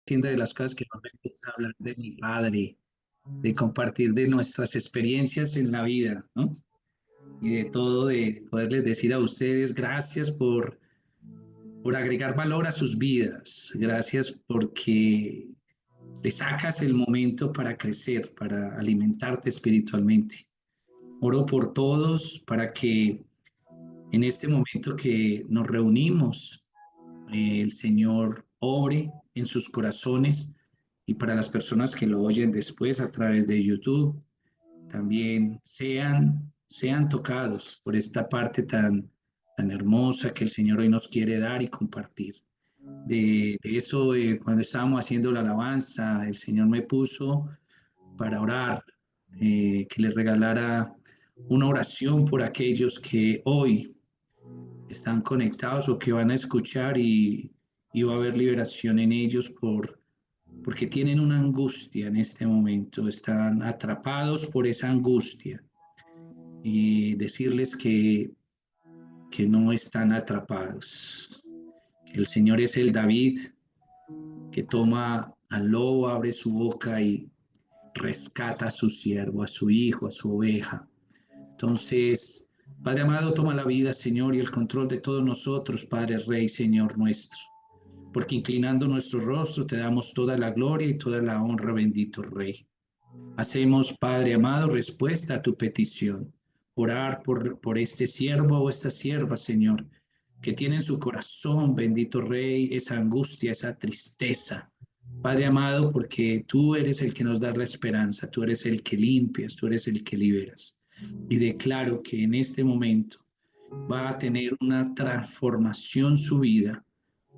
haciendo de las cosas que más me gusta hablar de mi padre, de compartir de nuestras experiencias en la vida, ¿no? Y de todo, de poderles decir a ustedes gracias por agregar valor a sus vidas, gracias porque le sacas el momento para crecer, para alimentarte espiritualmente. Oro por todos para que en este momento que nos reunimos, el Señor obre en sus corazones y para las personas que lo oyen después a través de YouTube, también sean tocados por esta parte tan hermosa que el Señor hoy nos quiere dar y compartir. De eso, cuando estábamos haciendo la alabanza, el Señor me puso para orar, que le regalara una oración por aquellos que hoy están conectados o que van a escuchar y va a haber liberación en ellos porque tienen una angustia en este momento, están atrapados por esa angustia y decirles que no están atrapados, que el Señor es el David que toma al lobo, abre su boca y rescata a su siervo, a su hijo, a su oveja. Entonces, Padre amado, toma la vida, Señor, y el control de todos nosotros, Padre Rey, Señor nuestro. Porque inclinando nuestro rostro te damos toda la gloria y toda la honra, bendito Rey. Hacemos, Padre amado, respuesta a tu petición. Orar por este siervo o esta sierva, Señor, que tiene en su corazón, bendito Rey, esa angustia, esa tristeza. Padre amado, porque tú eres el que nos da la esperanza, tú eres el que limpias, tú eres el que liberas. Y declaro que en este momento va a tener una transformación su vida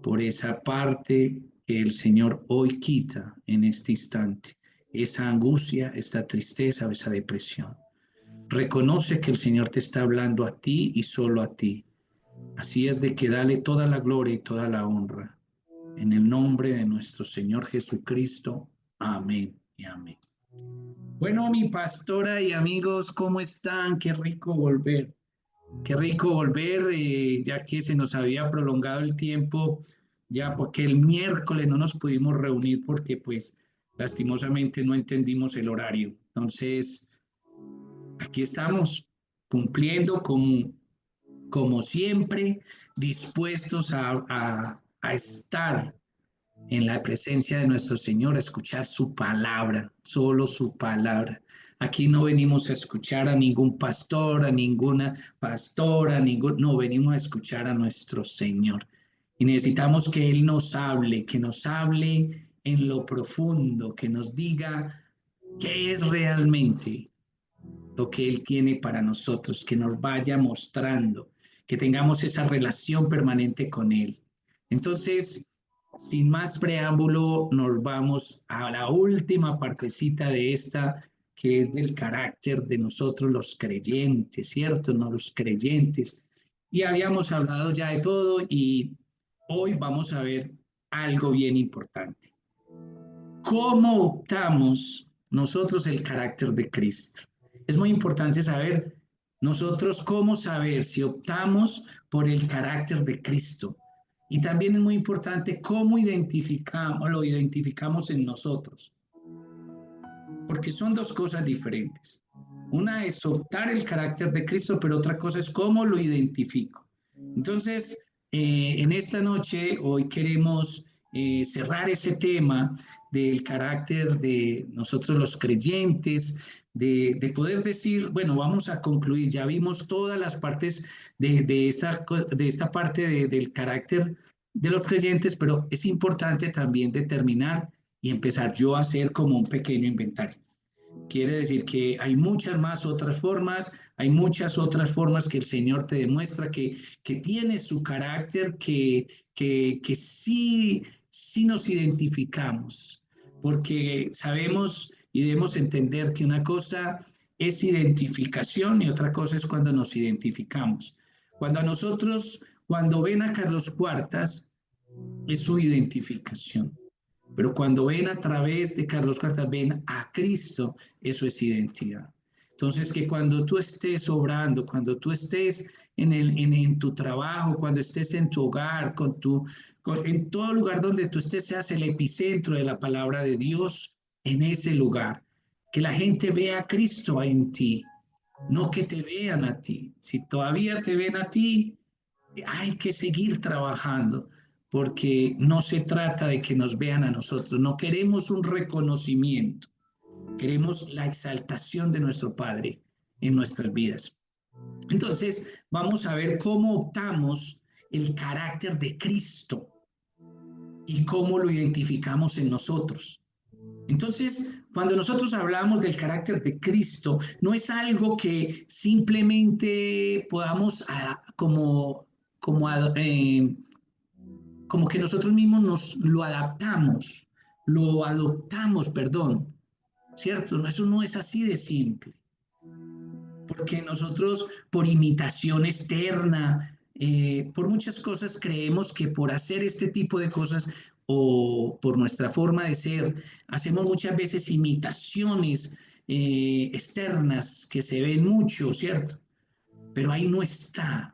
por esa parte que el Señor hoy quita en este instante, esa angustia, esta tristeza o esa depresión. Reconoce que el Señor te está hablando a ti y solo a ti. Así es de que dale toda la gloria y toda la honra. En el nombre de nuestro Señor Jesucristo. Amén y amén. Bueno, mi pastora y amigos, ¿cómo están? Qué rico volver. Qué rico volver, ya que se nos había prolongado el tiempo, ya porque el miércoles no nos pudimos reunir porque pues lastimosamente no entendimos el horario. Entonces, aquí estamos cumpliendo como siempre, dispuestos a estar en la presencia de nuestro Señor, a escuchar su palabra, solo su palabra. Aquí no venimos a escuchar a ningún pastor, a ninguna pastora, no, venimos a escuchar a nuestro Señor. Y necesitamos que Él que nos hable en lo profundo, que nos diga qué es realmente lo que Él tiene para nosotros, que nos vaya mostrando, que tengamos esa relación permanente con Él. Entonces, sin más preámbulo, nos vamos a la última partecita de esta, que es del carácter de nosotros los creyentes, ¿cierto? No los creyentes. Y habíamos hablado ya de todo y hoy vamos a ver algo bien importante. ¿Cómo optamos nosotros el carácter de Cristo? Es muy importante saber nosotros cómo saber si optamos por el carácter de Cristo. Y también es muy importante cómo lo identificamos en nosotros, porque son dos cosas diferentes. Una es optar el carácter de Cristo, pero otra cosa es cómo lo identifico. Entonces, en esta noche, hoy queremos cerrar ese tema del carácter de nosotros los creyentes, de poder decir, bueno, vamos a concluir, ya vimos todas las partes de esta parte del carácter de los creyentes, pero es importante también determinar y empezar yo a hacer como un pequeño inventario. Quiere decir que hay muchas más otras formas, hay muchas otras formas que el Señor te demuestra que tiene su carácter, que sí nos identificamos, porque sabemos y debemos entender que una cosa es identificación y otra cosa es cuando nos identificamos. Cuando ven a Carlos Cuartas, es su identificación. Pero cuando ven a través de Carlos Cuartas, ven a Cristo, eso es identidad. Entonces, que cuando tú estés obrando, cuando tú estés en tu trabajo, cuando estés en tu hogar, en todo lugar donde tú estés, seas el epicentro de la palabra de Dios en ese lugar. Que la gente vea a Cristo en ti, no que te vean a ti. Si todavía te ven a ti, hay que seguir trabajando, porque no se trata de que nos vean a nosotros, no queremos un reconocimiento, queremos la exaltación de nuestro Padre en nuestras vidas. Entonces, vamos a ver cómo optamos el carácter de Cristo y cómo lo identificamos en nosotros. Entonces, cuando nosotros hablamos del carácter de Cristo, no es algo que simplemente podamos como que nosotros mismos nos lo adoptamos, perdón, ¿cierto? Eso no es así de simple, porque nosotros por imitación externa, por muchas cosas creemos que por hacer este tipo de cosas o por nuestra forma de ser, hacemos muchas veces imitaciones externas que se ven mucho, ¿cierto? Pero ahí no está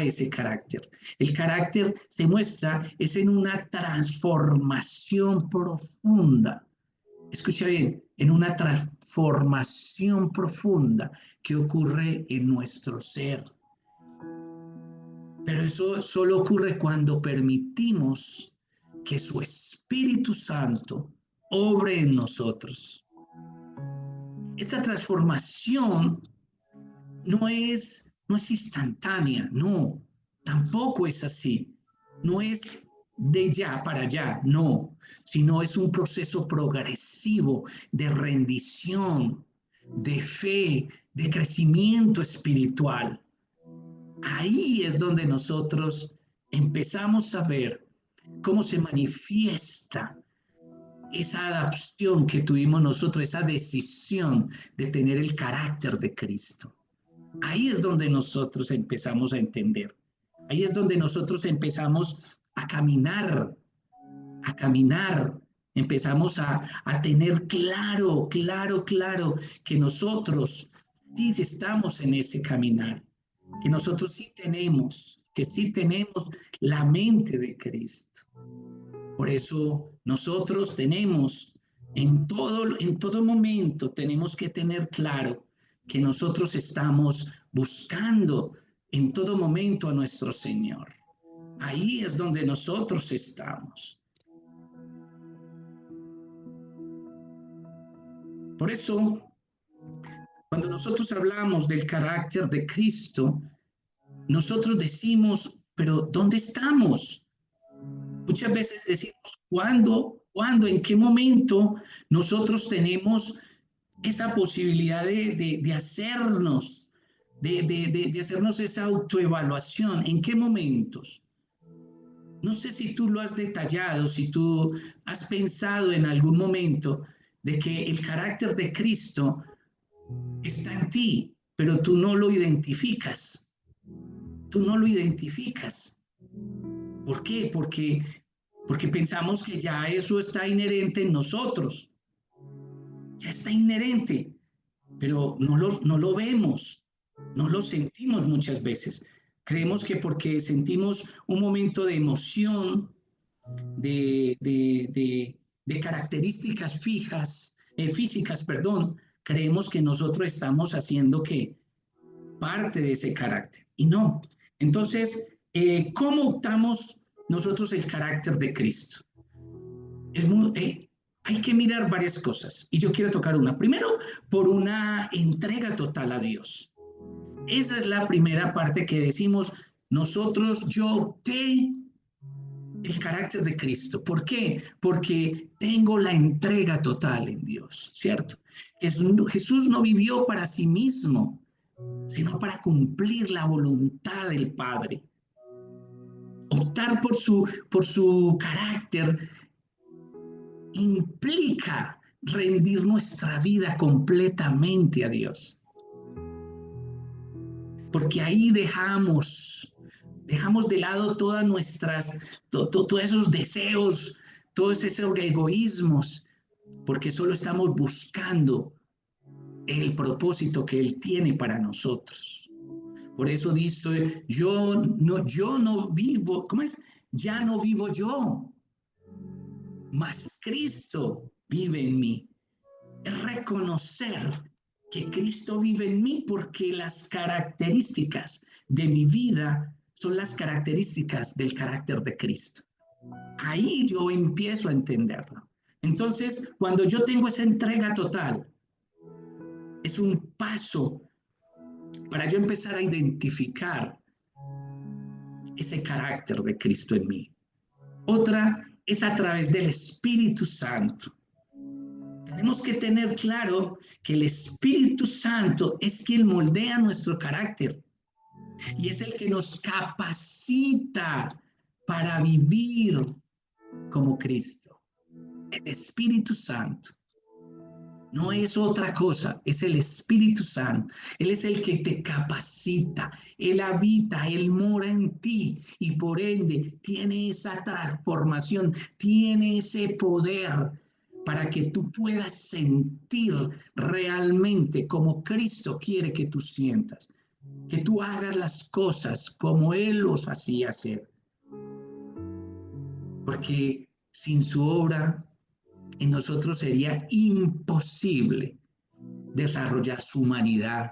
ese carácter. El carácter se muestra es en una transformación profunda. Escucha bien, en una transformación profunda que ocurre en nuestro ser. Pero eso solo ocurre cuando permitimos que su Espíritu Santo obre en nosotros. Esta transformación no es instantánea, no, tampoco es así. No es de ya para allá, no, sino es un proceso progresivo de rendición, de fe, de crecimiento espiritual. Ahí es donde nosotros empezamos a ver cómo se manifiesta esa adaptación que tuvimos nosotros, esa decisión de tener el carácter de Cristo. Ahí es donde nosotros empezamos a entender. Ahí es donde nosotros empezamos a caminar, empezamos a tener claro que nosotros sí estamos en ese caminar, que nosotros que sí tenemos la mente de Cristo. Por eso nosotros tenemos en todo momento tenemos que tener claro que nosotros estamos buscando en todo momento a nuestro Señor. Ahí es donde nosotros estamos. Por eso, cuando nosotros hablamos del carácter de Cristo, nosotros decimos, pero ¿dónde estamos? Muchas veces decimos, ¿cuándo, en qué momento nosotros tenemos esa posibilidad de hacernos, de hacernos esa autoevaluación? ¿En qué momentos? No sé si tú lo has detallado, si tú has pensado en algún momento de que el carácter de Cristo está en ti, pero tú no lo identificas. Tú no lo identificas. ¿Por qué? Porque pensamos que ya eso está inherente en nosotros. Ya está inherente, pero no lo vemos, no lo sentimos muchas veces. Creemos que porque sentimos un momento de emoción, de características físicas, perdón, creemos que nosotros estamos haciendo que parte de ese carácter. Y no. Entonces, ¿cómo optamos nosotros el carácter de Cristo? Hay que mirar varias cosas y yo quiero tocar una. Primero, por una entrega total a Dios. Esa es la primera parte que decimos nosotros, yo opté el carácter de Cristo. ¿Por qué? Porque tengo la entrega total en Dios, ¿cierto? Jesús no vivió para sí mismo, sino para cumplir la voluntad del Padre. Optar por su carácter implica rendir nuestra vida completamente a Dios. Porque ahí dejamos de lado todos esos deseos, todos esos egoísmos, porque solo estamos buscando el propósito que Él tiene para nosotros. Por eso dice, yo no vivo, ¿cómo es? Ya no vivo yo, mas Cristo vive en mí. Es reconocer que Cristo vive en mí porque las características de mi vida son las características del carácter de Cristo. Ahí yo empiezo a entenderlo. Entonces, cuando yo tengo esa entrega total, es un paso para yo empezar a identificar ese carácter de Cristo en mí. Otra es a través del Espíritu Santo. Tenemos que tener claro que el Espíritu Santo es quien moldea nuestro carácter y es el que nos capacita para vivir como Cristo. El Espíritu Santo no es otra cosa, es el Espíritu Santo. Él es el que te capacita, Él habita, Él mora en ti y por ende tiene esa transformación, tiene ese poder para que tú puedas sentir realmente como Cristo quiere que tú sientas, que tú hagas las cosas como Él los hacía hacer. Porque sin su obra en nosotros sería imposible desarrollar su humanidad,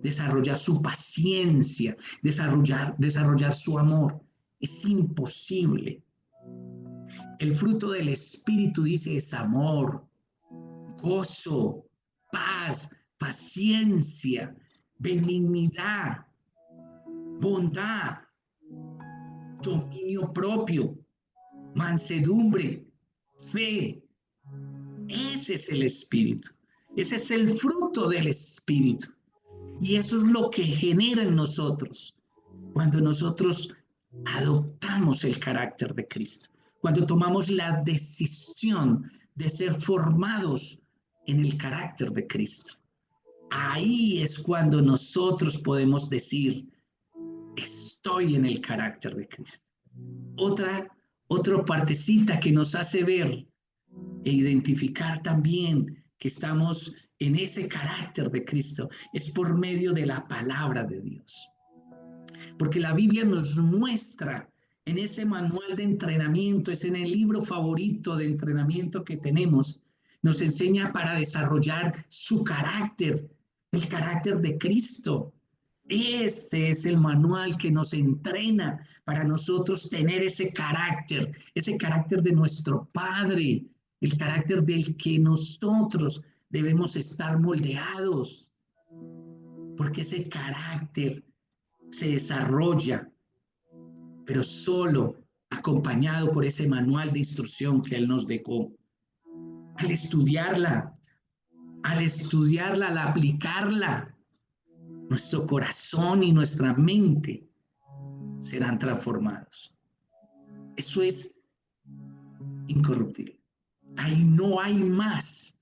desarrollar su paciencia, desarrollar su amor. Es imposible. El fruto del Espíritu dice es amor, gozo, paz, paciencia, benignidad, bondad, dominio propio, mansedumbre, fe. Ese es el Espíritu. Ese es el fruto del Espíritu. Y eso es lo que genera en nosotros cuando nosotros adoptamos el carácter de Cristo, cuando tomamos la decisión de ser formados en el carácter de Cristo. Ahí es cuando nosotros podemos decir, estoy en el carácter de Cristo. Otra partecita que nos hace ver e identificar también que estamos en ese carácter de Cristo es por medio de la palabra de Dios. Porque la Biblia nos muestra en ese manual de entrenamiento, es en el libro favorito de entrenamiento que tenemos, nos enseña para desarrollar su carácter, el carácter de Cristo. Ese es el manual que nos entrena para nosotros tener ese carácter de nuestro Padre, el carácter del que nosotros debemos estar moldeados, porque ese carácter se desarrolla, pero solo acompañado por ese manual de instrucción que Él nos dejó. Al estudiarla, al aplicarla, nuestro corazón y nuestra mente serán transformados. Eso es incorruptible. Ahí no hay más.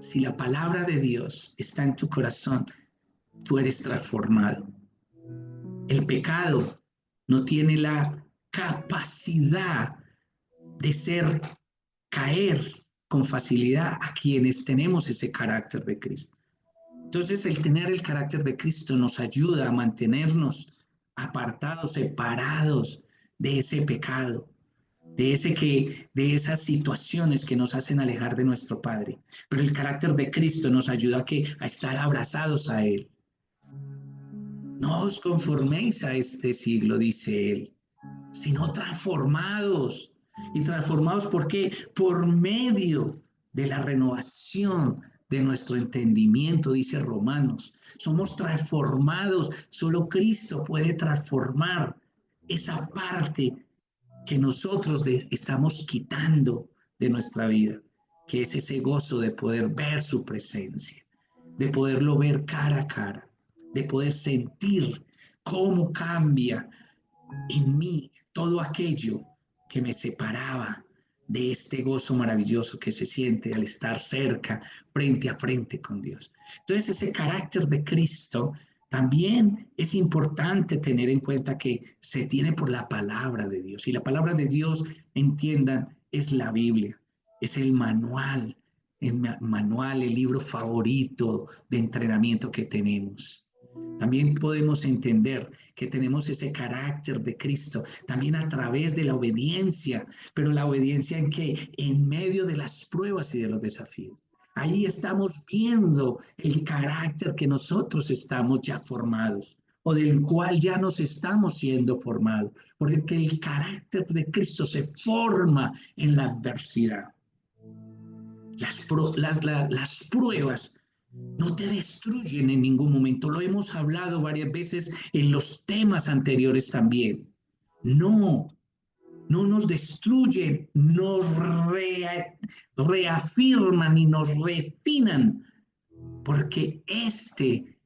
Si la palabra de Dios está en tu corazón, tú eres transformado. El pecado no tiene la capacidad de caer con facilidad a quienes tenemos ese carácter de Cristo. Entonces, el tener el carácter de Cristo nos ayuda a mantenernos apartados, separados de ese pecado, de esas situaciones que nos hacen alejar de nuestro Padre. Pero el carácter de Cristo nos ayuda a estar abrazados a Él. No os conforméis a este siglo, dice Él, sino transformados. ¿Y transformados por qué? Por medio de la renovación de nuestro entendimiento, dice Romanos. Somos transformados, solo Cristo puede transformar esa parte que nosotros estamos quitando de nuestra vida, que es ese gozo de poder ver su presencia, de poderlo ver cara a cara, de poder sentir cómo cambia en mí todo aquello que me separaba de este gozo maravilloso que se siente al estar cerca, frente a frente con Dios. Entonces, ese carácter de Cristo también es importante tener en cuenta que se tiene por la palabra de Dios. Y la palabra de Dios, entiendan, es la Biblia, es el manual manual, el libro favorito de entrenamiento que tenemos. También podemos entender que tenemos ese carácter de Cristo, también a través de la obediencia, pero la obediencia en que en medio de las pruebas y de los desafíos. Ahí estamos viendo el carácter que nosotros estamos ya formados o del cual ya nos estamos siendo formados, porque el carácter de Cristo se forma en la adversidad. Las pruebas no te destruyen en ningún momento. Lo hemos hablado varias veces en los temas anteriores también. No, no nos destruyen, nos reafirman y nos refinan, porque este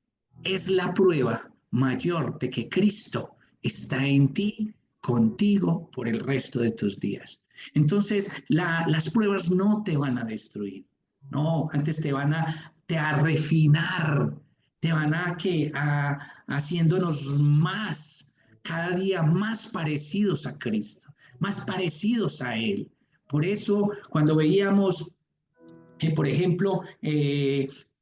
es la prueba mayor de que Cristo está en ti, contigo, por el resto de tus días. Entonces, las pruebas no te van a destruir, no, antes te a refinar, te van haciéndonos más, cada día más parecidos a Cristo, más parecidos a Él. Por eso, cuando veíamos por ejemplo,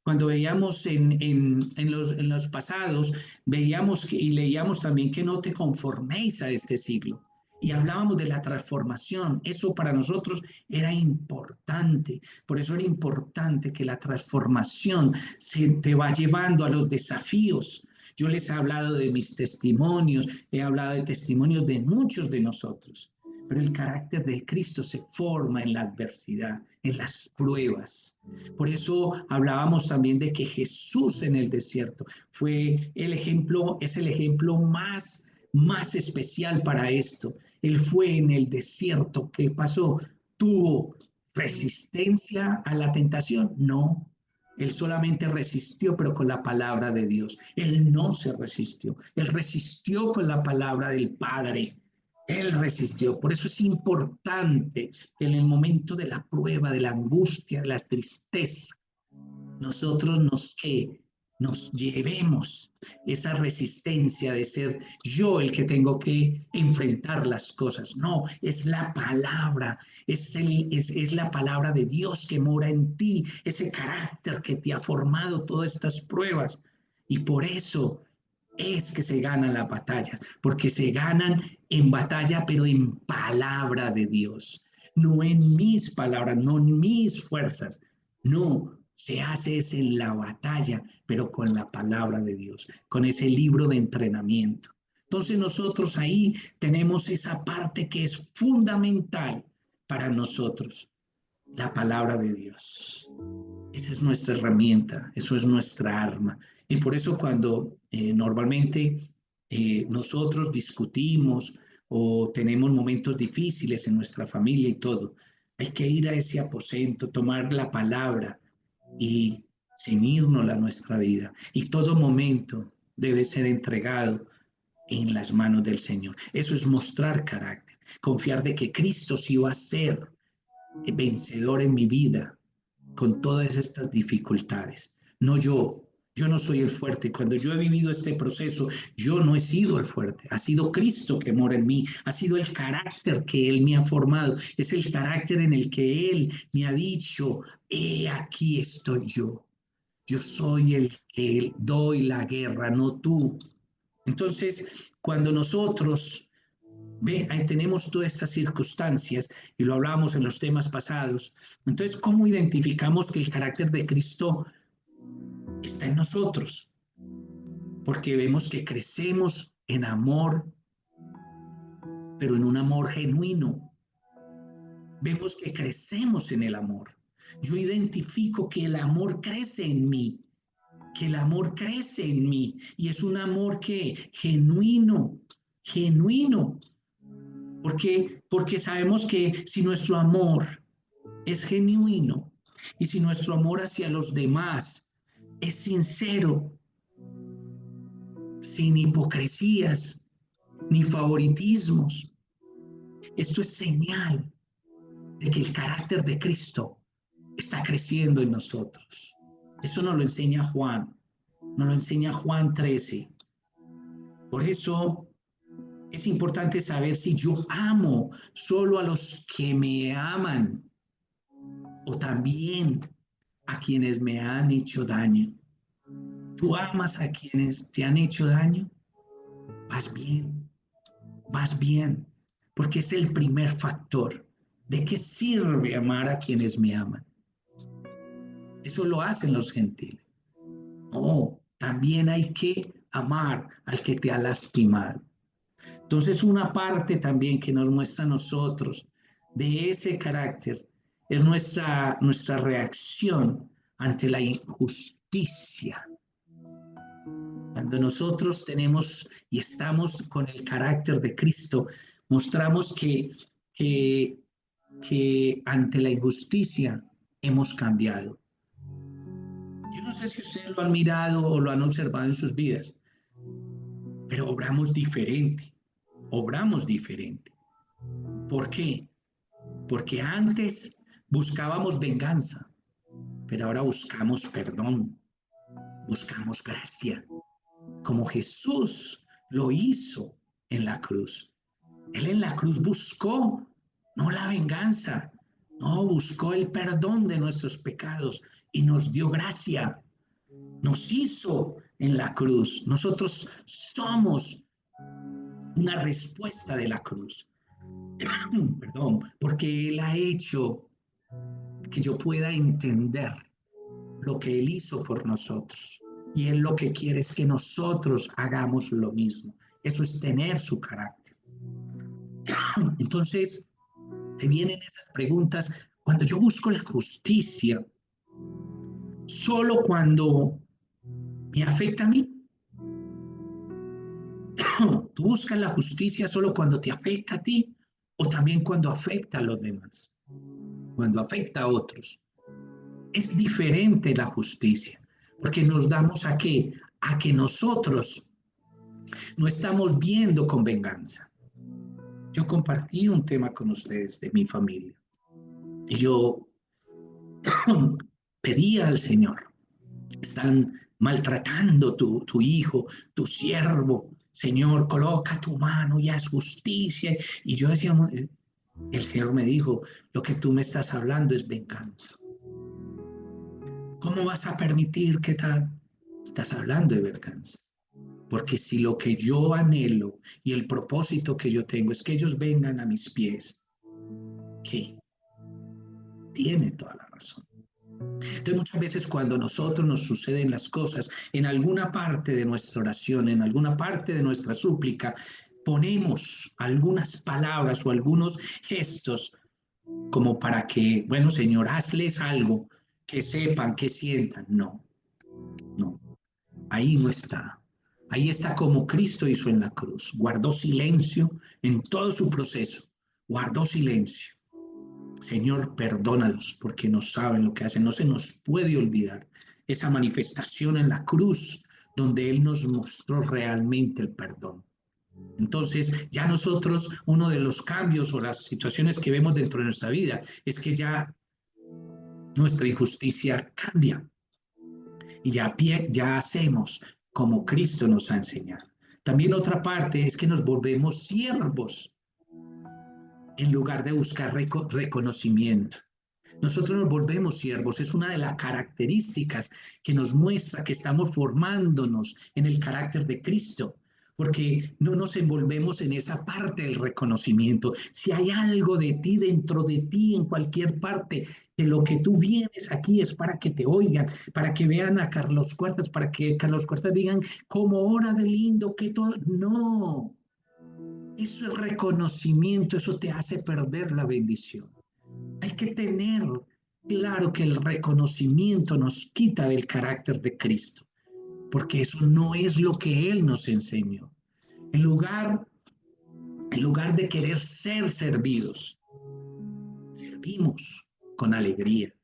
cuando veíamos en los pasados, veíamos y leíamos también que no te conforméis a este siglo. Y hablábamos de la transformación. Eso para nosotros era importante. Por eso era importante que la transformación se te va llevando a los desafíos. Yo les he hablado de mis testimonios, he hablado de testimonios de muchos de nosotros. Pero el carácter de Cristo se forma en la adversidad, en las pruebas. Por eso hablábamos también de que Jesús en el desierto fue el ejemplo, es el ejemplo más especial para esto. Él fue en el desierto. ¿Qué pasó? ¿Tuvo resistencia a la tentación? No. Él solamente resistió, pero con la palabra de Dios. Él no se resistió. Él resistió con la palabra del Padre. Él resistió. Por eso es importante que en el momento de la prueba, de la angustia, de la tristeza, nosotros nos llevemos esa resistencia de ser yo el que tengo que enfrentar las cosas. No, es la palabra, es la palabra de Dios que mora en ti, ese carácter que te ha formado todas estas pruebas. Y por eso es que se ganan las batallas, porque se ganan en batalla, pero en palabra de Dios, no en mis palabras, no en mis fuerzas, no, se hace es en la batalla, pero con la palabra de Dios, con ese libro de entrenamiento. Entonces nosotros ahí tenemos esa parte que es fundamental para nosotros, la palabra de Dios. Esa es nuestra herramienta, eso es nuestra arma. Y por eso cuando normalmente nosotros discutimos o tenemos momentos difíciles en nuestra familia y todo, hay que ir a ese aposento, tomar la palabra y ceñirnos a nuestra vida. Y todo momento debe ser entregado en las manos del Señor. Eso es mostrar carácter, confiar de que Cristo sí va a ser vencedor en mi vida con todas estas dificultades. No yo, yo no soy el fuerte. Cuando yo he vivido este proceso, yo no he sido el fuerte. Ha sido Cristo que mora en mí. Ha sido el carácter que Él me ha formado. Es el carácter en el que Él me ha dicho, aquí estoy yo. Yo soy el que doy la guerra, no tú. Entonces, cuando nosotros ahí tenemos todas estas circunstancias y lo hablábamos en los temas pasados. Entonces, ¿cómo identificamos que el carácter de Cristo está en nosotros? Porque vemos que crecemos en amor, pero en un amor genuino. Vemos que crecemos en el amor. Yo identifico que el amor crece en mí, que el amor crece en mí y es un amor que genuino, genuino. Porque sabemos que si nuestro amor es genuino y si nuestro amor hacia los demás es sincero, sin hipocresías ni favoritismos, esto es señal de que el carácter de Cristo está creciendo en nosotros. Eso nos lo enseña Juan, nos lo enseña Juan 13. Por eso es importante saber si yo amo solo a los que me aman o también a quienes me han hecho daño. ¿Tú amas a quienes te han hecho daño? Vas bien, porque es el primer factor. ¿De qué sirve amar a quienes me aman? Eso lo hacen los gentiles. No, también hay que amar al que te ha lastimado. Entonces, una parte también que nos muestra a nosotros de ese carácter es nuestra reacción ante la injusticia. Cuando nosotros tenemos y estamos con el carácter de Cristo, mostramos que, que ante la injusticia hemos cambiado. Yo no sé si ustedes lo han mirado o lo han observado en sus vidas, pero obramos diferente. ¿Por qué? Porque antes buscábamos venganza, pero ahora buscamos perdón, buscamos gracia, como Jesús lo hizo en la cruz. Él en la cruz buscó no la venganza, no, buscó el perdón de nuestros pecados y nos dio gracia. Nos hizo en la cruz. Nosotros somos una respuesta de la cruz. Perdón, porque Él ha hecho que yo pueda entender lo que Él hizo por nosotros. Y Él lo que quiere es que nosotros hagamos lo mismo. Eso es tener su carácter. Entonces, te vienen esas preguntas. Cuando yo busco la justicia, solo cuando me afecta a mí. ¿Tú buscas la justicia solo cuando te afecta a ti o también cuando afecta a los demás? Cuando afecta a otros. Es diferente la justicia, porque nos damos a qué? A que nosotros no estamos viendo con venganza. Yo compartí un tema con ustedes de mi familia y yo pedía al Señor, están maltratando tu hijo, tu siervo, Señor, coloca tu mano y haz justicia. Y yo decía, el Señor me dijo, lo que tú me estás hablando es venganza. ¿Cómo vas a permitir que tal? Estás hablando de venganza. Porque si lo que yo anhelo y el propósito que yo tengo es que ellos vengan a mis pies, ¿qué? Tiene toda la razón. Entonces muchas veces cuando a nosotros nos suceden las cosas, en alguna parte de nuestra oración, en alguna parte de nuestra súplica, ponemos algunas palabras o algunos gestos como para que, bueno, Señor, hazles algo, que sepan, que sientan. No, no, ahí no está. Ahí está como Cristo hizo en la cruz. Guardó silencio en todo su proceso. Guardó silencio. Señor, perdónalos porque no saben lo que hacen. No se nos puede olvidar esa manifestación en la cruz donde Él nos mostró realmente el perdón. Entonces, ya nosotros, uno de los cambios o las situaciones que vemos dentro de nuestra vida es que ya nuestra injusticia cambia y ya hacemos como Cristo nos ha enseñado. También otra parte es que nos volvemos siervos en lugar de buscar reconocimiento. Nosotros nos volvemos siervos, es una de las características que nos muestra que estamos formándonos en el carácter de Cristo, porque no nos envolvemos en esa parte del reconocimiento. Si hay algo de ti dentro de ti, en cualquier parte, de lo que tú vienes aquí es para que te oigan, para que vean a Carlos Cuartas, para que Carlos Cuartas digan cómo ora de lindo, que todo. No, eso es reconocimiento, eso te hace perder la bendición. Hay que tener claro que el reconocimiento nos quita del carácter de Cristo, porque eso no es lo que Él nos enseñó. En lugar, en lugar de querer ser servidos, servimos con alegría,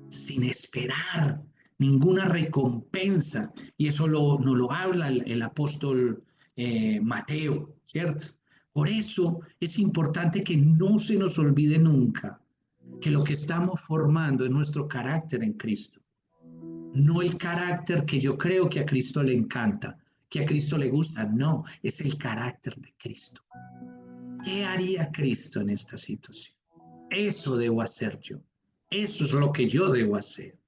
sin esperar ninguna recompensa. Y eso nos lo habla el apóstol Mateo, ¿cierto? Por eso es importante que no se nos olvide nunca que lo que estamos formando es nuestro carácter en Cristo. No el carácter que yo creo que a Cristo le encanta, que a Cristo le gusta, no, es el carácter de Cristo. ¿Qué haría Cristo en esta situación? Eso debo hacer yo. Eso es lo que yo debo hacer.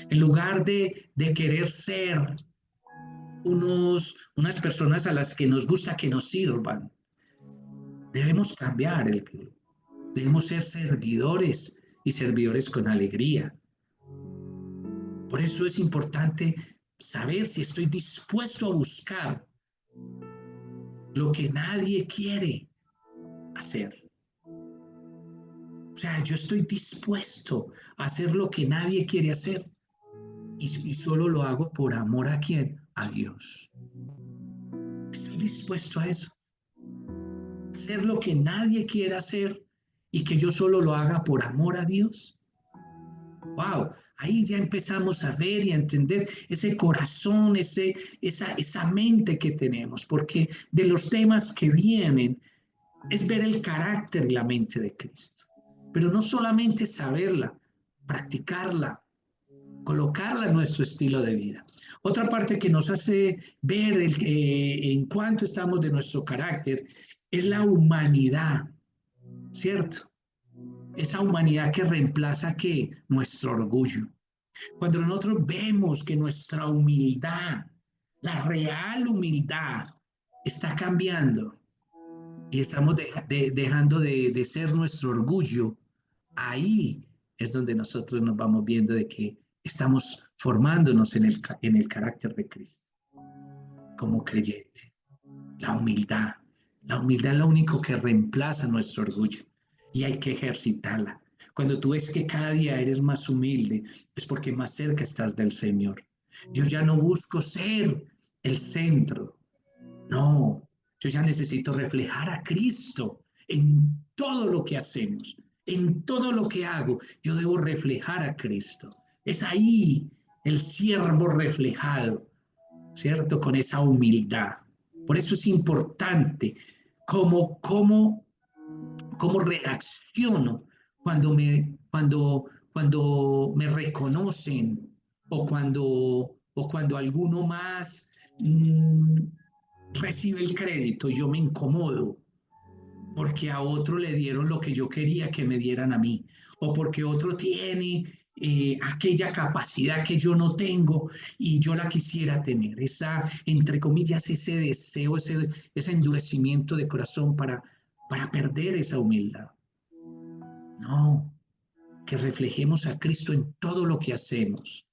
En lugar de querer ser unas personas a las que nos gusta que nos sirvan, debemos cambiar el club. Debemos ser servidores y servidores con alegría. Por eso es importante saber si estoy dispuesto a buscar lo que nadie quiere hacer. O sea, yo estoy dispuesto a hacer lo que nadie quiere hacer y solo lo hago por amor a quién, a Dios. Estoy dispuesto a eso. Hacer lo que nadie quiere hacer y que yo solo lo haga por amor a Dios. Wow, ahí ya empezamos a ver y a entender ese corazón, esa mente que tenemos, porque de los temas que vienen es ver el carácter y la mente de Cristo. Pero no solamente saberla, practicarla, colocarla en nuestro estilo de vida. Otra parte que nos hace ver en cuánto estamos de nuestro carácter es la humanidad, ¿cierto? Esa humanidad que reemplaza que nuestro orgullo. Cuando nosotros vemos que nuestra humildad, la real humildad, está cambiando y estamos dejando de ser nuestro orgullo, ahí es donde nosotros nos vamos viendo de que estamos formándonos en el carácter de Cristo como creyente. La humildad. La humildad es lo único que reemplaza nuestro orgullo y hay que ejercitarla. Cuando tú ves que cada día eres más humilde, es porque más cerca estás del Señor. Yo ya no busco ser el centro, no, yo ya necesito reflejar a Cristo en todo lo que hacemos, en todo lo que hago. Yo debo reflejar a Cristo. Es ahí el siervo reflejado, ¿cierto? Con esa humildad. Por eso es importante cómo reacciono cuando me reconocen o cuando alguno más recibe el crédito. Yo me incomodo porque a otro le dieron lo que yo quería que me dieran a mí, o porque otro tiene aquella capacidad que yo no tengo y yo la quisiera tener, entre comillas, ese deseo, ese endurecimiento de corazón para perder esa humildad. No, que reflejemos a Cristo en todo lo que hacemos,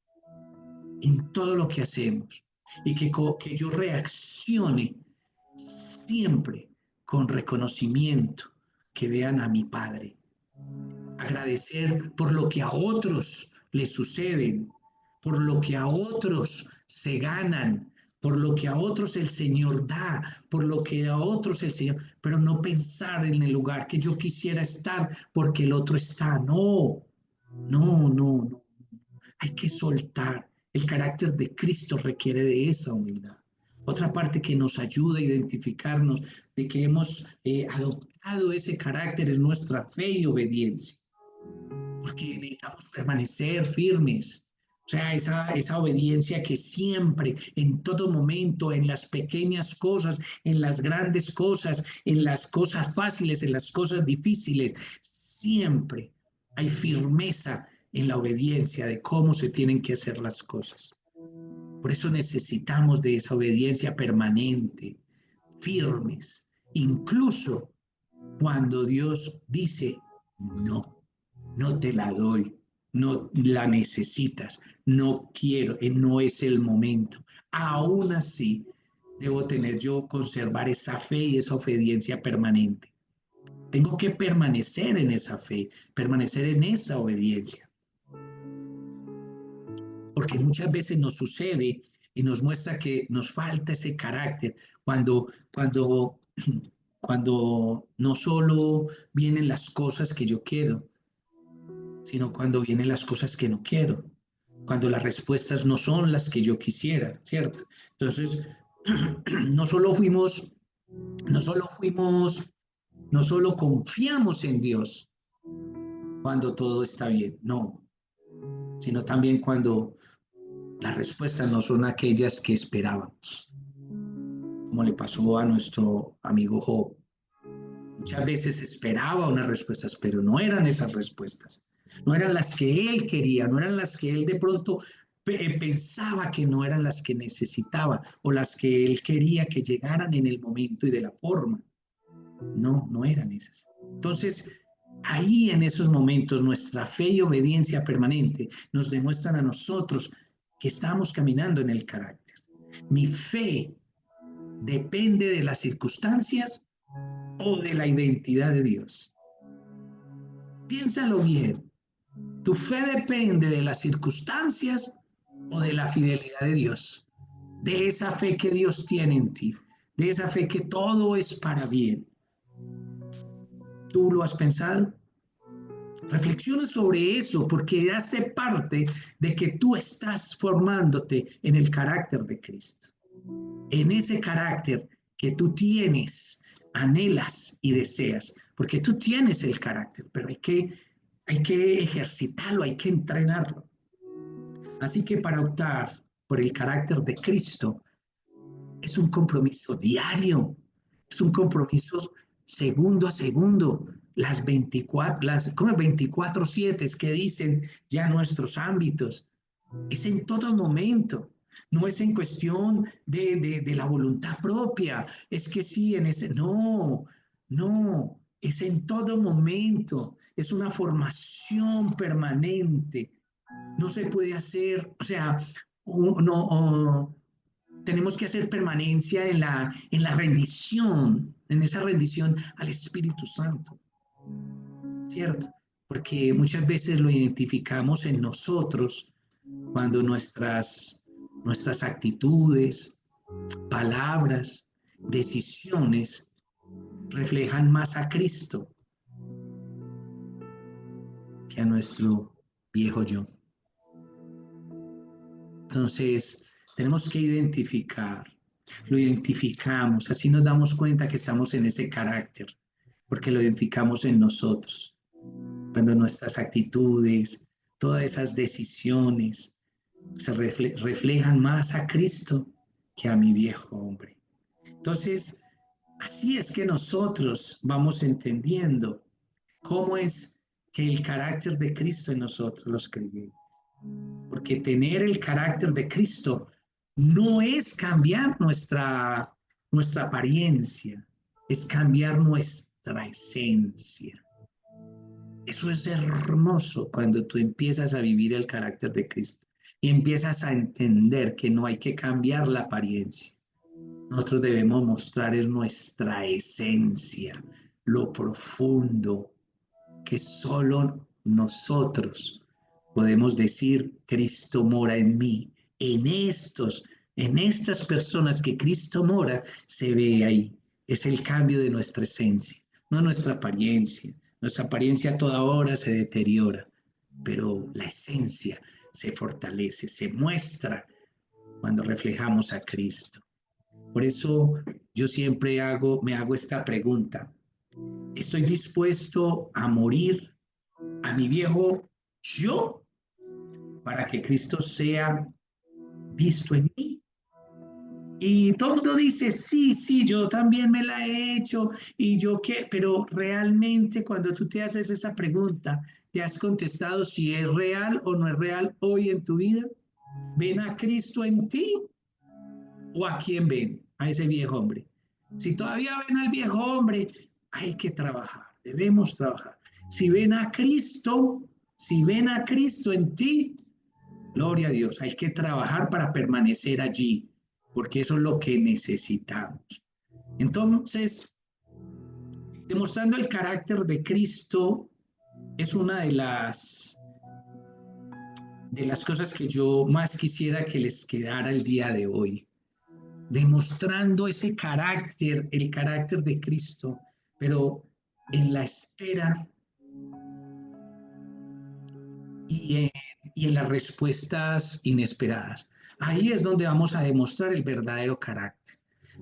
en todo lo que hacemos, y que yo reaccione siempre con reconocimiento, que vean a mi Padre. Agradecer por lo que a otros les suceden, por lo que a otros se ganan, por lo que a otros el Señor da, por lo que a otros el Señor, pero no pensar en el lugar que yo quisiera estar porque el otro está. No, no, no, no. Hay que soltar. El carácter de Cristo requiere de esa humildad. Otra parte que nos ayuda a identificarnos de que hemos adoptado ese carácter es nuestra fe y obediencia, porque necesitamos permanecer firmes. O sea, esa obediencia que siempre, en todo momento, en las pequeñas cosas, en las grandes cosas, en las cosas fáciles, en las cosas difíciles, siempre hay firmeza en la obediencia de cómo se tienen que hacer las cosas. Por eso necesitamos de esa obediencia permanente, firmes, incluso cuando Dios dice no, no te la doy, no la necesitas, no quiero, no es el momento. Aún así, debo tener yo, conservar esa fe y esa obediencia permanente. Tengo que permanecer en esa fe, permanecer en esa obediencia. Porque muchas veces nos sucede y nos muestra que nos falta ese carácter cuando no solo vienen las cosas que yo quiero, sino cuando vienen las cosas que no quiero, cuando las respuestas no son las que yo quisiera, ¿cierto? Entonces, no solo fuimos, no solo fuimos, no solo confiamos en Dios cuando todo está bien, no, sino también cuando las respuestas no son aquellas que esperábamos, como le pasó a nuestro amigo Job. Muchas veces esperaba unas respuestas, pero no eran esas respuestas. no eran las que él quería, no eran las que él de pronto pensaba que no eran las que necesitaba o las que él quería que llegaran en el momento y de la forma. No, no eran esas. Entonces, ahí en esos momentos nuestra fe y obediencia permanente nos demuestran a nosotros que estamos caminando en el carácter. Mi fe depende de las circunstancias o de la identidad de Dios. Piénsalo bien. ¿Tu fe depende de las circunstancias o de la fidelidad de Dios? De esa fe que Dios tiene en ti, de esa fe que todo es para bien. ¿Tú lo has pensado? Reflexiona sobre eso porque hace parte de que tú estás formándote en el carácter de Cristo. En ese carácter que tú tienes, anhelas y deseas, porque tú tienes el carácter, pero hay que ejercitarlo, hay que entrenarlo. Así que para optar por el carácter de Cristo es un compromiso diario, es un compromiso segundo a segundo, las 24/7 es que dicen ya nuestros ámbitos, es en todo momento. No es en cuestión de la voluntad propia, es que sí, en ese, no, no, es en todo momento, es una formación permanente, no se puede hacer, o sea, no, tenemos que hacer permanencia en la rendición, en esa rendición al Espíritu Santo, ¿cierto? Porque muchas veces lo identificamos en nosotros cuando nuestras actitudes, palabras, decisiones reflejan más a Cristo que a nuestro viejo yo. Entonces, tenemos que identificar, lo identificamos, así nos damos cuenta que estamos en ese carácter, porque lo identificamos en nosotros. Cuando nuestras actitudes, todas esas decisiones se reflejan más a Cristo que a mi viejo hombre. Entonces, así es que nosotros vamos entendiendo cómo es que el carácter de Cristo en nosotros los creyentes. Porque tener el carácter de Cristo no es cambiar nuestra apariencia, es cambiar nuestra esencia. Eso es hermoso cuando tú empiezas a vivir el carácter de Cristo y empiezas a entender que no hay que cambiar la apariencia. Nosotros debemos mostrar es nuestra esencia, lo profundo, que solo nosotros podemos decir, Cristo mora en mí. En estas personas que Cristo mora, se ve ahí. Es el cambio de nuestra esencia, no nuestra apariencia. Nuestra apariencia a toda hora se deteriora, pero la esencia se fortalece, se muestra cuando reflejamos a Cristo. Por eso yo siempre me hago esta pregunta. ¿Estoy dispuesto a morir a mi viejo yo para que Cristo sea visto en mí? Y todo el mundo dice, sí, sí, yo también me la he hecho y yo qué, pero realmente cuando tú te haces esa pregunta, ¿te has contestado si es real o no es real hoy en tu vida? ¿Ven a Cristo en ti o a quién ven? A ese viejo hombre. Si todavía ven al viejo hombre, hay que trabajar, debemos trabajar. Si ven a Cristo, si ven a Cristo en ti, gloria a Dios, hay que trabajar para permanecer allí, porque eso es lo que necesitamos. Entonces, demostrando el carácter de Cristo es una de las cosas que yo más quisiera que les quedara el día de hoy. Demostrando ese carácter, el carácter de Cristo, pero en la espera y en las respuestas inesperadas. Ahí es donde vamos a demostrar el verdadero carácter.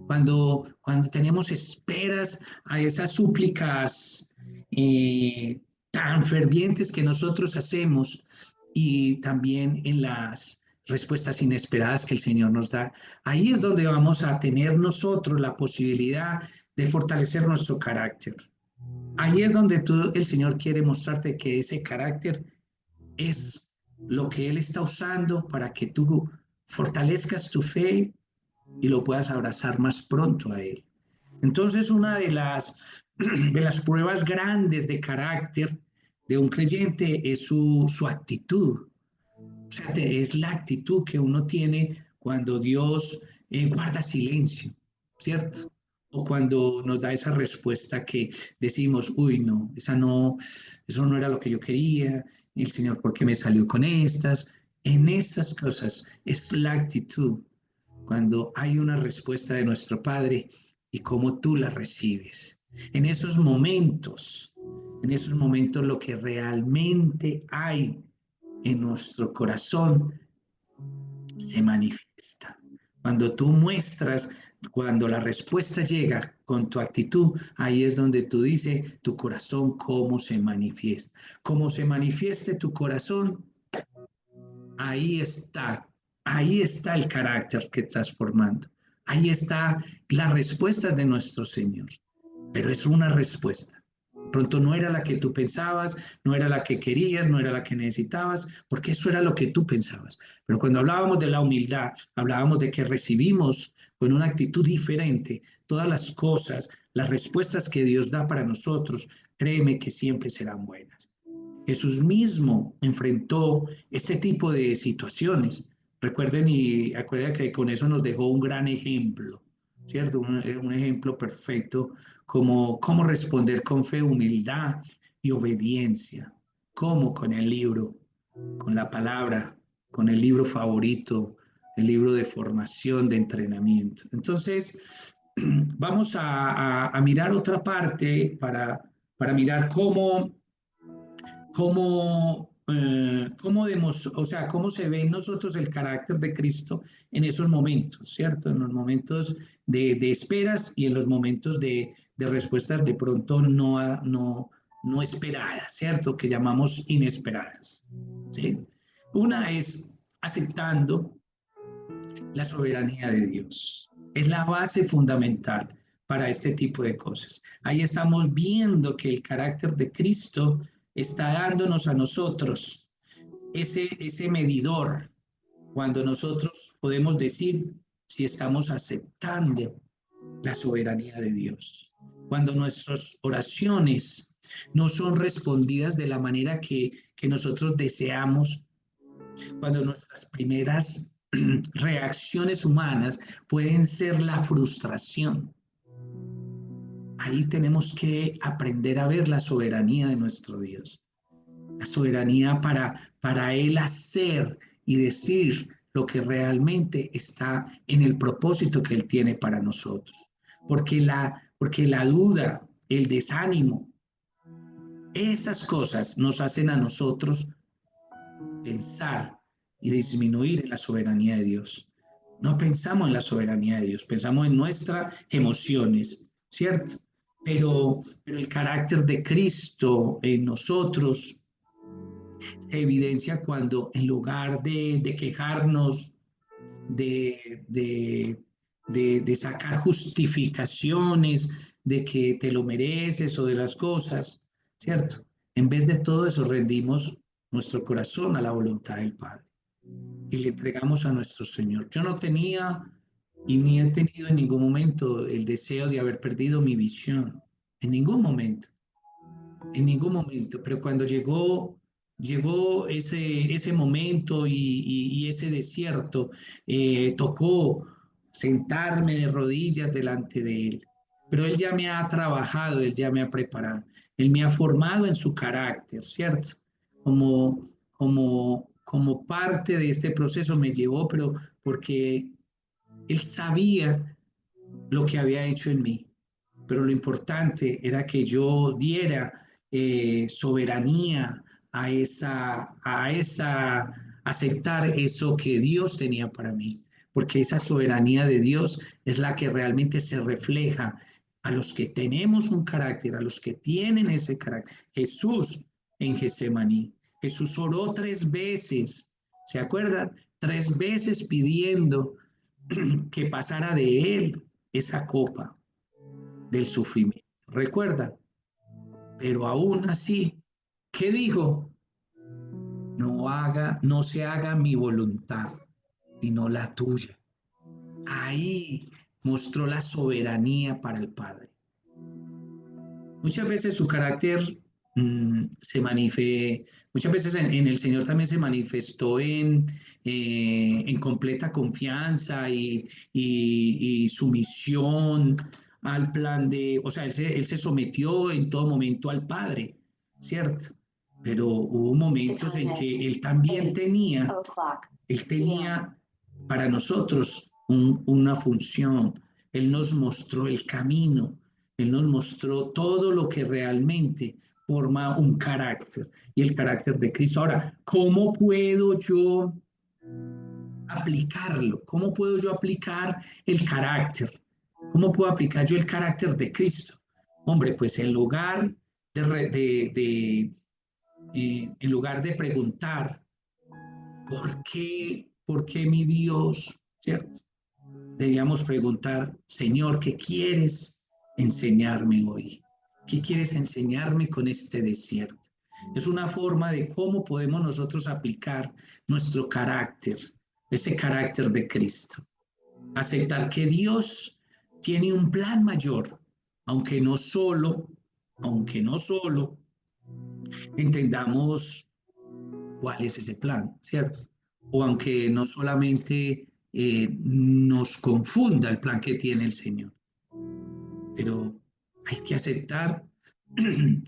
Cuando tenemos esperas a esas súplicas tan fervientes que nosotros hacemos y también en las respuestas inesperadas que el Señor nos da, ahí es donde vamos a tener nosotros la posibilidad de fortalecer nuestro carácter. Ahí es donde el Señor quiere mostrarte que ese carácter es lo que Él está usando para que tú fortalezcas tu fe y lo puedas abrazar más pronto a Él. Entonces, una de las pruebas grandes de carácter de un creyente es su actitud. O sea, es la actitud que uno tiene cuando Dios guarda silencio, ¿cierto? O cuando nos da esa respuesta que decimos, uy, no, eso no era lo que yo quería, el Señor, ¿por qué me salió con estas? En esas cosas es la actitud, cuando hay una respuesta de nuestro Padre y cómo tú la recibes. En esos momentos lo que realmente hay en nuestro corazón se manifiesta. Cuando tú muestras, cuando la respuesta llega con tu actitud, ahí es donde tú dices tu corazón cómo se manifiesta. Cómo se manifieste tu corazón, ahí está, ahí está el carácter que estás formando. Ahí está la respuesta de nuestro Señor. Pero es una respuesta. Pronto no era la que tú pensabas, no era la que querías, no era la que necesitabas, porque eso era lo que tú pensabas. Pero cuando hablábamos de la humildad, hablábamos de que recibimos con una actitud diferente todas las cosas, las respuestas que Dios da para nosotros, créeme que siempre serán buenas. Jesús mismo enfrentó este tipo de situaciones. Recuerden y acuerden que con eso nos dejó un gran ejemplo, ¿cierto? Un ejemplo perfecto como cómo responder con fe, humildad y obediencia. ¿Cómo? Con el libro, con la palabra, con el libro favorito, el libro de formación, de entrenamiento. Entonces, vamos a mirar otra parte para mirar o sea, cómo se ve en nosotros el carácter de Cristo en esos momentos, ¿cierto? En los momentos de esperas y en los momentos de respuestas de pronto no esperadas, ¿cierto? Que llamamos inesperadas, ¿sí? Una es aceptando la soberanía de Dios. Es la base fundamental para este tipo de cosas. Ahí estamos viendo que el carácter de Cristo está dándonos a nosotros ese medidor cuando nosotros podemos decir si estamos aceptando la soberanía de Dios. Cuando nuestras oraciones no son respondidas de la manera que nosotros deseamos, cuando nuestras primeras reacciones humanas pueden ser la frustración. Ahí tenemos que aprender a ver la soberanía de nuestro Dios, la soberanía para Él hacer y decir lo que realmente está en el propósito que Él tiene para nosotros. Porque la duda, el desánimo, esas cosas nos hacen a nosotros pensar y disminuir en la soberanía de Dios. No pensamos en la soberanía de Dios, pensamos en nuestras emociones, ¿cierto? Pero el carácter de Cristo en nosotros se evidencia cuando en lugar de quejarnos, de sacar justificaciones de que te lo mereces o de las cosas, ¿cierto? En vez de todo eso rendimos nuestro corazón a la voluntad del Padre y le entregamos a nuestro Señor. Yo no tenía y ni he tenido en ningún momento el deseo de haber perdido mi visión, en ningún momento, pero cuando llegó ese momento y ese desierto, tocó sentarme de rodillas delante de Él. Pero Él ya me ha trabajado, Él ya me ha preparado, Él me ha formado en su carácter, ¿cierto? Como parte de este proceso me llevó, pero porque Él sabía lo que había hecho en mí, pero lo importante era que yo diera soberanía a aceptar eso que Dios tenía para mí, porque esa soberanía de Dios es la que realmente se refleja a los que tenemos un carácter, a los que tienen ese carácter. Jesús en Getsemaní, Jesús oró 3 veces, ¿se acuerdan? 3 veces pidiendo que pasara de él esa copa del sufrimiento. Recuerda, pero aún así, ¿qué dijo? no se haga mi voluntad, sino la tuya. Ahí mostró la soberanía para el Padre. Muchas veces su carácter muchas veces en el Señor también se manifestó en completa confianza y sumisión al plan o sea, él se sometió en todo momento al Padre, ¿cierto? Pero hubo momentos en que él tenía para nosotros una función. Él nos mostró el camino, Él nos mostró todo lo que realmente forma un carácter y el carácter de Cristo. Ahora, ¿cómo puedo yo aplicarlo? ¿Cómo puedo yo aplicar el carácter? ¿Cómo puedo aplicar yo el carácter de Cristo? Hombre, pues en lugar de preguntar, por qué mi Dios? ¿Cierto? Debíamos preguntar, Señor, ¿qué quieres enseñarme hoy? ¿Qué quieres enseñarme con este desierto? Es una forma de cómo podemos nosotros aplicar nuestro carácter, ese carácter de Cristo. Aceptar que Dios tiene un plan mayor, aunque no solo, aunque no solo entendamos cuál es ese plan, ¿cierto? O aunque no solamente nos confunda el plan que tiene el Señor, pero hay que aceptar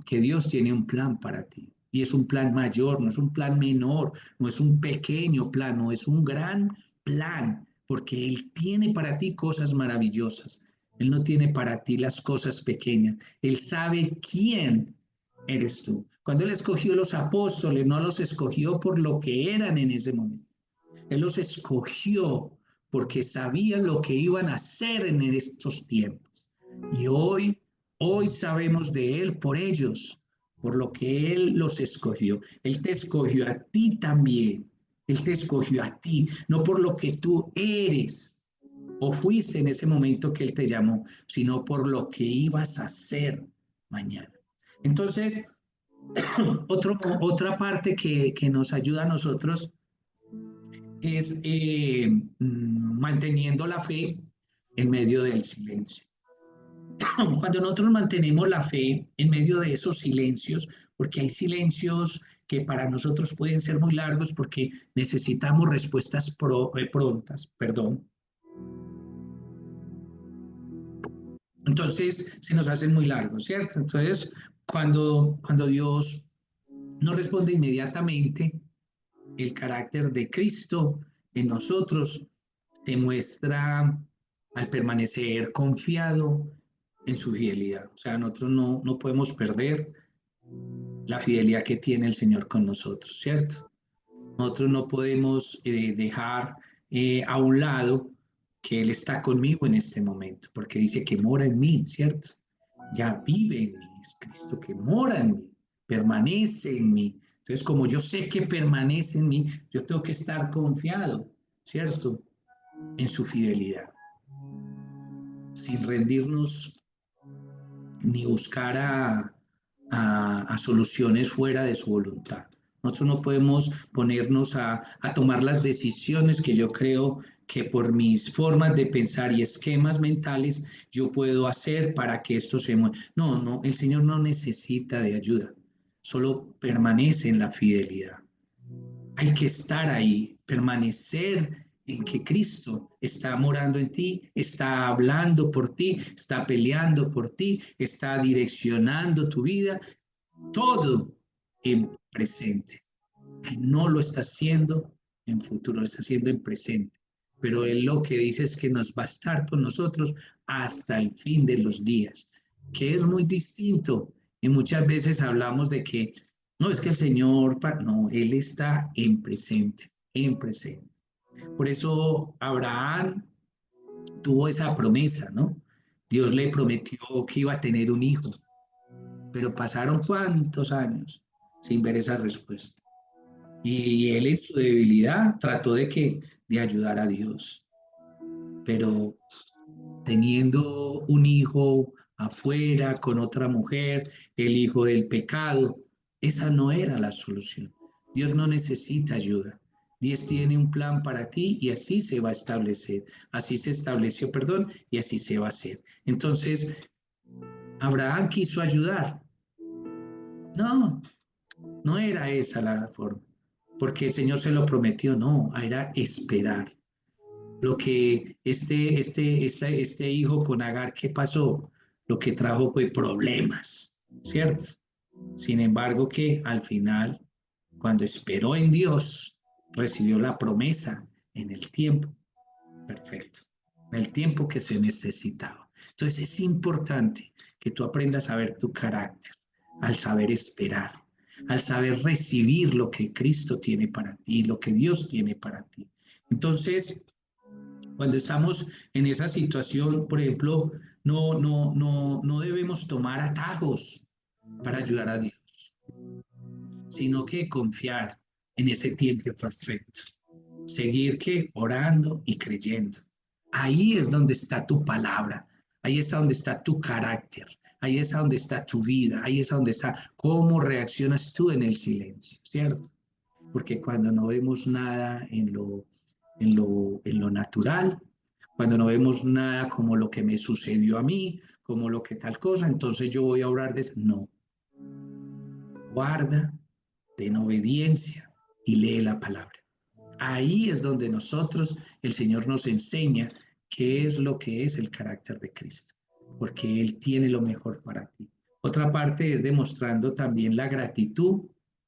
que Dios tiene un plan para ti. Y es un plan mayor, no es un plan menor, no es un pequeño plan, no es un gran plan, porque Él tiene para ti cosas maravillosas. Él no tiene para ti las cosas pequeñas. Él sabe quién eres tú. Cuando Él escogió los apóstoles, no los escogió por lo que eran en ese momento. Él los escogió porque sabían lo que iban a hacer en estos tiempos. Y hoy sabemos de Él por ellos, por lo que Él los escogió. Él te escogió a ti también. Él te escogió a ti, no por lo que tú eres o fuiste en ese momento que Él te llamó, sino por lo que ibas a hacer mañana. Entonces, otra parte que nos ayuda a nosotros es manteniendo la fe en medio del silencio. Cuando nosotros mantenemos la fe en medio de esos silencios, porque hay silencios que para nosotros pueden ser muy largos porque necesitamos respuestas prontas, perdón. Entonces se nos hacen muy largos, ¿cierto? Entonces, cuando Dios no responde inmediatamente, el carácter de Cristo en nosotros se muestra al permanecer confiado en su fidelidad. O sea, nosotros no podemos perder la fidelidad que tiene el Señor con nosotros, ¿cierto? Nosotros no podemos dejar a un lado que Él está conmigo en este momento, porque dice que mora en mí, ¿cierto? Ya vive en mí, es Cristo que mora en mí, permanece en mí. Entonces, como yo sé que permanece en mí, yo tengo que estar confiado, ¿cierto? En su fidelidad, sin rendirnos ni buscar a soluciones fuera de su voluntad. Nosotros no podemos ponernos a tomar las decisiones que yo creo que por mis formas de pensar y esquemas mentales yo puedo hacer para que esto se mueva. No, el Señor no necesita de ayuda, solo permanece en la fidelidad. Hay que estar ahí, permanecer en que Cristo está morando en ti, está hablando por ti, está peleando por ti, está direccionando tu vida, todo en presente. No lo está haciendo en futuro, lo está haciendo en presente. Pero Él lo que dice es que nos va a estar con nosotros hasta el fin de los días, que es muy distinto. Y muchas veces hablamos de que no es que el Señor, no, Él está en presente, en presente. Por eso Abraham tuvo esa promesa, ¿no? Dios le prometió que iba a tener un hijo, pero pasaron cuántos años sin ver esa respuesta. Y él en su debilidad trató de ayudar a Dios, pero teniendo un hijo afuera con otra mujer, el hijo del pecado, esa no era la solución. Dios no necesita ayuda. Dios tiene un plan para ti y así se va a establecer. Así se estableció, perdón, y así se va a hacer. Entonces, Abraham quiso ayudar. No, no era esa la forma, porque el Señor se lo prometió, no, era esperar. Lo que este hijo con Agar, ¿qué pasó? Lo que trajo fue problemas, ¿cierto? Sin embargo, que al final, cuando esperó en Dios, recibió la promesa en el tiempo perfecto, en el tiempo que se necesitaba. Entonces es importante que tú aprendas a ver tu carácter, al saber esperar, al saber recibir lo que Cristo tiene para ti, lo que Dios tiene para ti. Entonces, cuando estamos en esa situación, por ejemplo, no debemos tomar atajos para ayudar a Dios, sino que confiar en ese tiempo perfecto. Seguir que orando y creyendo. Ahí es donde está tu palabra, ahí es donde está tu carácter, ahí es donde está tu vida, ahí es donde está cómo reaccionas tú en el silencio, ¿cierto? Porque cuando no vemos nada en lo natural, cuando no vemos nada como lo que me sucedió a mí, como lo que tal cosa, entonces yo voy a orar de eso. No, guarda, ten obediencia y lee la palabra. Ahí es donde nosotros, el Señor nos enseña qué es lo que es el carácter de Cristo, porque Él tiene lo mejor para ti. Otra parte es demostrando también la gratitud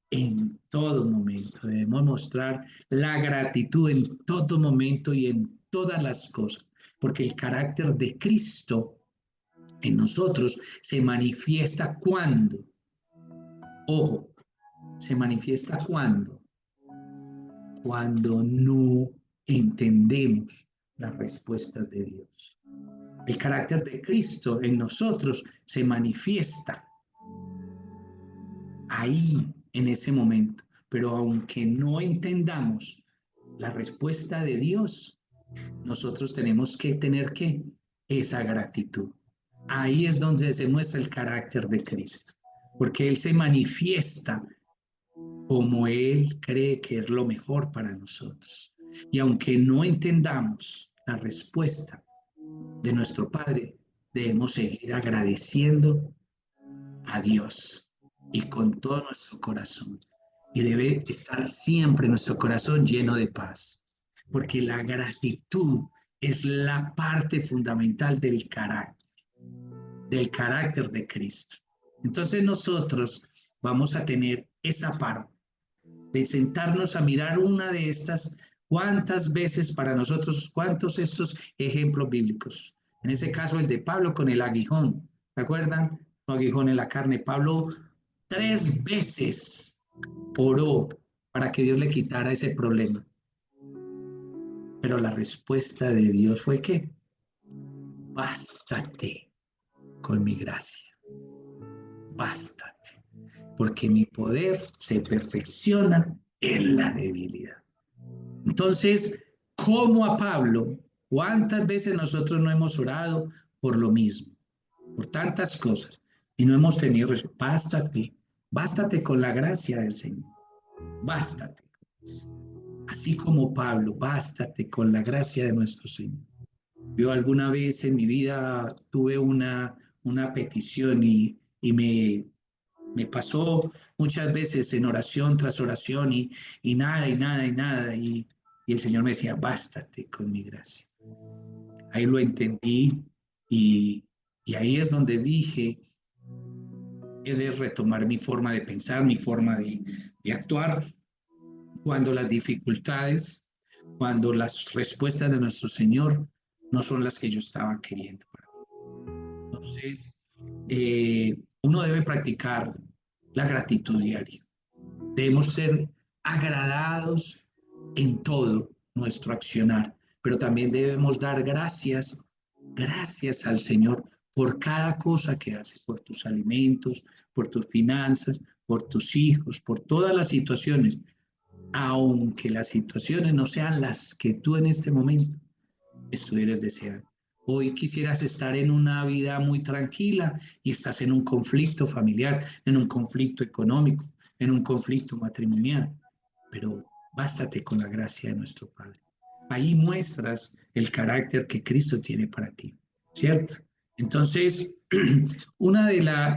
en todo momento. Debemos mostrar la gratitud en todo momento y en todas las cosas, porque el carácter de Cristo en nosotros se manifiesta cuando, ojo, se manifiesta cuando no entendemos las respuestas de Dios. El carácter de Cristo en nosotros se manifiesta ahí, en ese momento. Pero aunque no entendamos la respuesta de Dios, nosotros tenemos que tener que esa gratitud. Ahí es donde se muestra el carácter de Cristo, porque Él se manifiesta como Él cree que es lo mejor para nosotros. Y aunque no entendamos la respuesta de nuestro Padre, debemos seguir agradeciendo a Dios y con todo nuestro corazón. Y debe estar siempre nuestro corazón lleno de paz, porque la gratitud es la parte fundamental del carácter de Cristo. Entonces nosotros vamos a tener esa parte de sentarnos a mirar una de estas, cuántas veces para nosotros, cuántos estos ejemplos bíblicos. En ese caso, el de Pablo con el aguijón. ¿Se acuerdan? Un aguijón en la carne. Pablo 3 veces oró para que Dios le quitara ese problema. Pero la respuesta de Dios fue que bástate con mi gracia. Bástate, porque mi poder se perfecciona en la debilidad. Entonces, como a Pablo, ¿cuántas veces nosotros no hemos orado por lo mismo? Por tantas cosas y no hemos tenido respuesta. Bástate, bástate con la gracia del Señor. Bástate. Así como Pablo, bástate con la gracia de nuestro Señor. Yo alguna vez en mi vida tuve una petición y me pasó muchas veces en oración tras oración y nada, y nada, y nada. Y el Señor me decía, bástate con mi gracia. Ahí lo entendí y ahí es donde dije, he de retomar mi forma de pensar, mi forma de actuar, cuando las dificultades, cuando las respuestas de nuestro Señor no son las que yo estaba queriendo para mí. Entonces, uno debe practicar la gratitud diaria. Debemos ser agradados en todo nuestro accionar, pero también debemos dar gracias al Señor por cada cosa que hace, por tus alimentos, por tus finanzas, por tus hijos, por todas las situaciones, aunque las situaciones no sean las que tú en este momento estuvieras deseando. Hoy quisieras estar en una vida muy tranquila y estás en un conflicto familiar, en un conflicto económico, en un conflicto matrimonial. pero bástate con la gracia de nuestro Padre. Ahí muestras el carácter que Cristo tiene para ti, ¿cierto? Entonces, una de la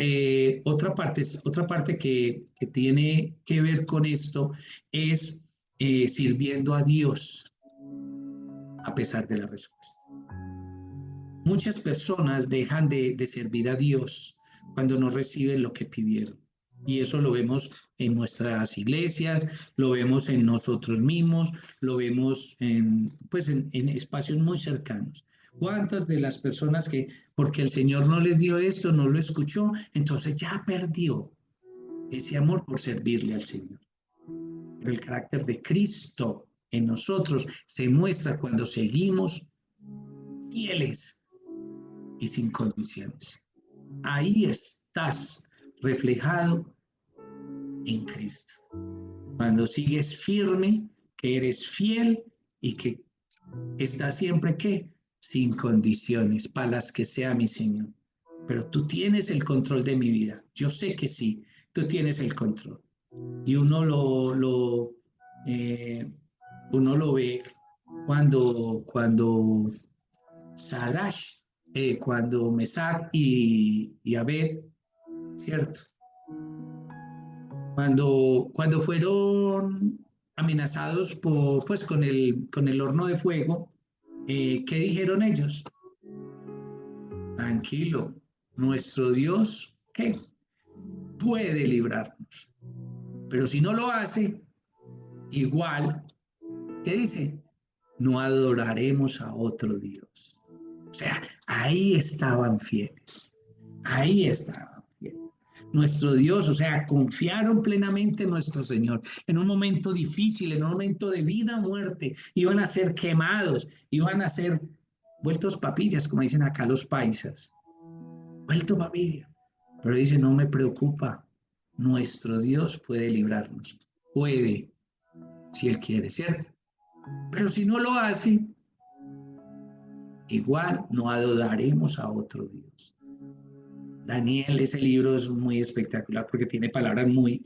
otra parte que tiene que ver con esto es sirviendo a Dios a pesar de la respuesta. Muchas personas dejan de servir a Dios cuando no reciben lo que pidieron. Y eso lo vemos en nuestras iglesias, lo vemos en nosotros mismos, lo vemos pues en espacios muy cercanos. ¿Cuántas de las personas que, porque el Señor no les dio esto, no lo escuchó, entonces ya perdió ese amor por servirle al Señor? Pero el carácter de Cristo en nosotros se muestra cuando seguimos fieles y sin condiciones. Ahí estás reflejado en Cristo. Cuando sigues firme, que eres fiel y que estás siempre que sin condiciones, para las que sea mi Señor. Pero tú tienes el control de mi vida. Yo sé que sí, tú tienes el control. Y eh, uno lo ve cuando Sadrach, cuando Mesach y Abed, ¿cierto? Cuando fueron amenazados pues con el horno de fuego, ¿qué dijeron ellos? Tranquilo, nuestro Dios, ¿qué? Puede librarnos. Pero si no lo hace, igual, ¿qué dice? No adoraremos a otro Dios. O sea, ahí estaban fieles. Ahí estaban fieles. Nuestro Dios, o sea, confiaron plenamente en nuestro Señor. En un momento difícil, en un momento de vida o muerte, iban a ser quemados, iban a ser vueltos papillas, como dicen acá los paisas. Vuelto papilla. Pero dice, no me preocupa. Nuestro Dios puede librarnos. Puede, si Él quiere, ¿cierto? Pero si no lo hace, igual no adoraremos a otro Dios. Daniel, ese libro es muy espectacular porque tiene palabras muy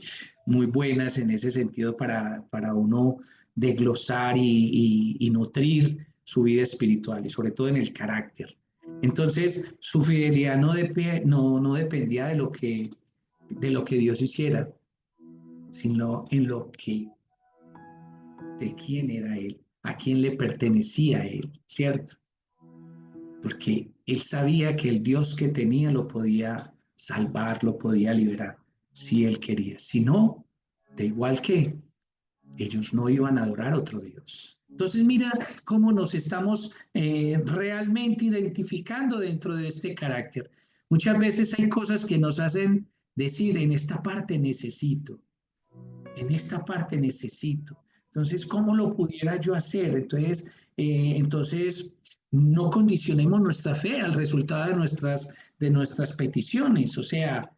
buenas en ese sentido para uno desglosar y nutrir su vida espiritual y sobre todo en el carácter. Entonces, su fidelidad no dependía de lo que Dios hiciera, sino en lo que, de quién era Él, a quién le pertenecía a Él, ¿cierto? Porque él sabía que el Dios que tenía lo podía salvar, lo podía liberar, si él quería. Si no, de igual que ellos no iban a adorar a otro Dios. Entonces mira cómo nos estamos realmente identificando dentro de este carácter. Muchas veces hay cosas que nos hacen decir, en esta parte necesito, en esta parte necesito. Entonces, ¿cómo lo pudiera yo hacer? Entonces no condicionemos nuestra fe al resultado de nuestras peticiones. O sea,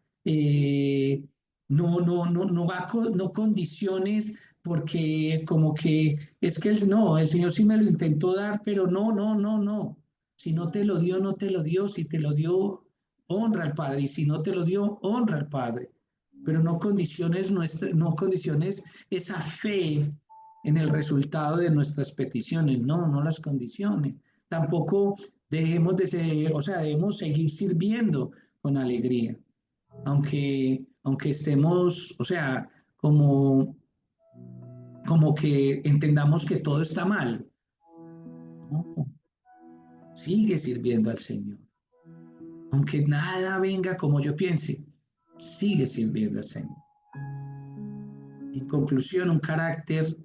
no condiciones porque como que es que el Señor sí me lo intentó dar, pero no. Si no te lo dio, no te lo dio. Si te lo dio, honra al Padre. Y si no te lo dio, honra al Padre, pero no condiciones esa fe en el resultado de nuestras peticiones, no las condiciones. Tampoco dejemos de ser, o sea, debemos seguir sirviendo con alegría, aunque estemos, o sea, como que entendamos que todo está mal. No, sigue sirviendo al Señor. Aunque nada venga como yo piense, sigue sirviendo al Señor. En conclusión, un carácter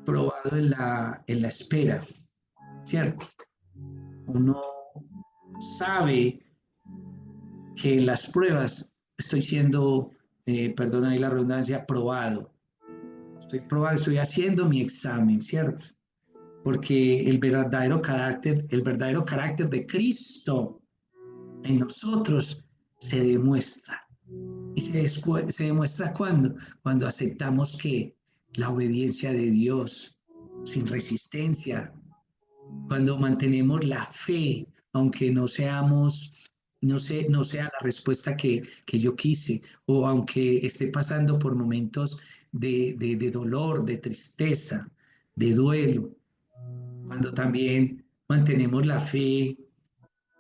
probado en la espera, ¿cierto? Uno sabe que en las pruebas estoy siendo, perdona ahí la redundancia, probado. Estoy probado, estoy haciendo mi examen, ¿cierto? Porque el verdadero carácter de Cristo en nosotros se demuestra. ¿Y se demuestra cuando? Cuando aceptamos que la obediencia de Dios sin resistencia, cuando mantenemos la fe, aunque no seamos no sea la respuesta que yo quise, o aunque esté pasando por momentos de dolor, de tristeza, de duelo, cuando también mantenemos la fe,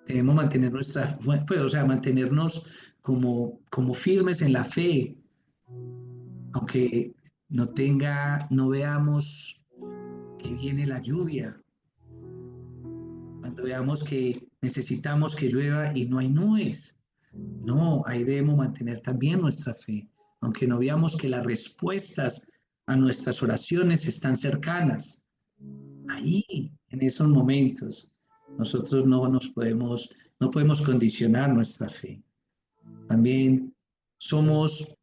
debemos mantener nuestra, pues, o sea, mantenernos como firmes en la fe, aunque no veamos que viene la lluvia, cuando veamos que necesitamos que llueva y no hay nubes. No, ahí debemos mantener también nuestra fe, aunque no veamos que las respuestas a nuestras oraciones están cercanas. Ahí, en esos momentos, nosotros no podemos condicionar nuestra fe. También somos,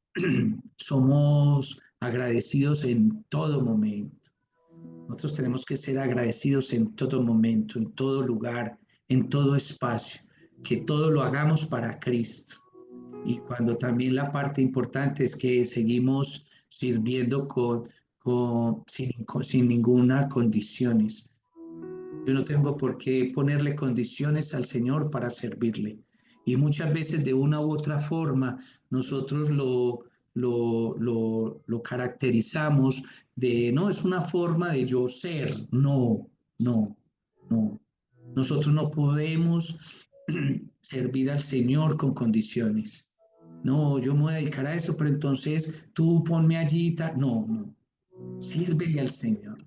somos agradecidos en todo momento. Nosotros tenemos que ser agradecidos en todo momento, en todo lugar, en todo espacio, que todo lo hagamos para Cristo. Y cuando también la parte importante es que seguimos sirviendo sin ninguna condiciones. Yo no tengo por qué ponerle condiciones al Señor para servirle. Y muchas veces de una u otra forma nosotros lo caracterizamos de, no, es una forma de yo ser. No, no, no. Nosotros no podemos servir al Señor con condiciones. No, yo me voy a dedicar a eso, pero entonces tú ponme allí. No, no. Sírvele al Señor.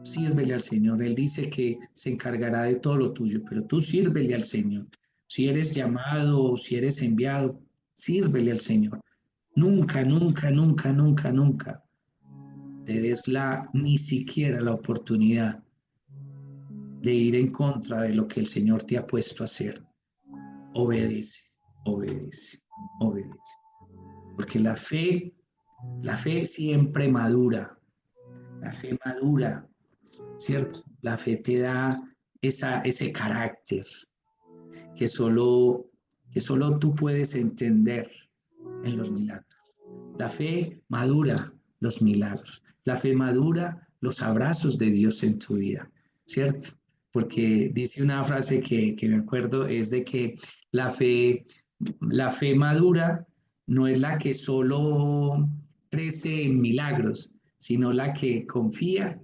Sírvele al Señor. Él dice que se encargará de todo lo tuyo, pero tú sírvele al Señor. Si eres llamado o si eres enviado, sírvele al Señor. Nunca, nunca, nunca, nunca, nunca te des ni siquiera la oportunidad de ir en contra de lo que el Señor te ha puesto a hacer. Obedece, obedece, obedece. Porque la fe siempre madura. La fe madura, ¿cierto? La fe te da ese carácter que solo, que solo tú puedes entender en los milagros. La fe madura los milagros. La fe madura los abrazos de Dios en tu vida, ¿cierto? Porque dice una frase que me acuerdo, es de que la fe, la fe madura no es la que solo crece en milagros, sino la que confía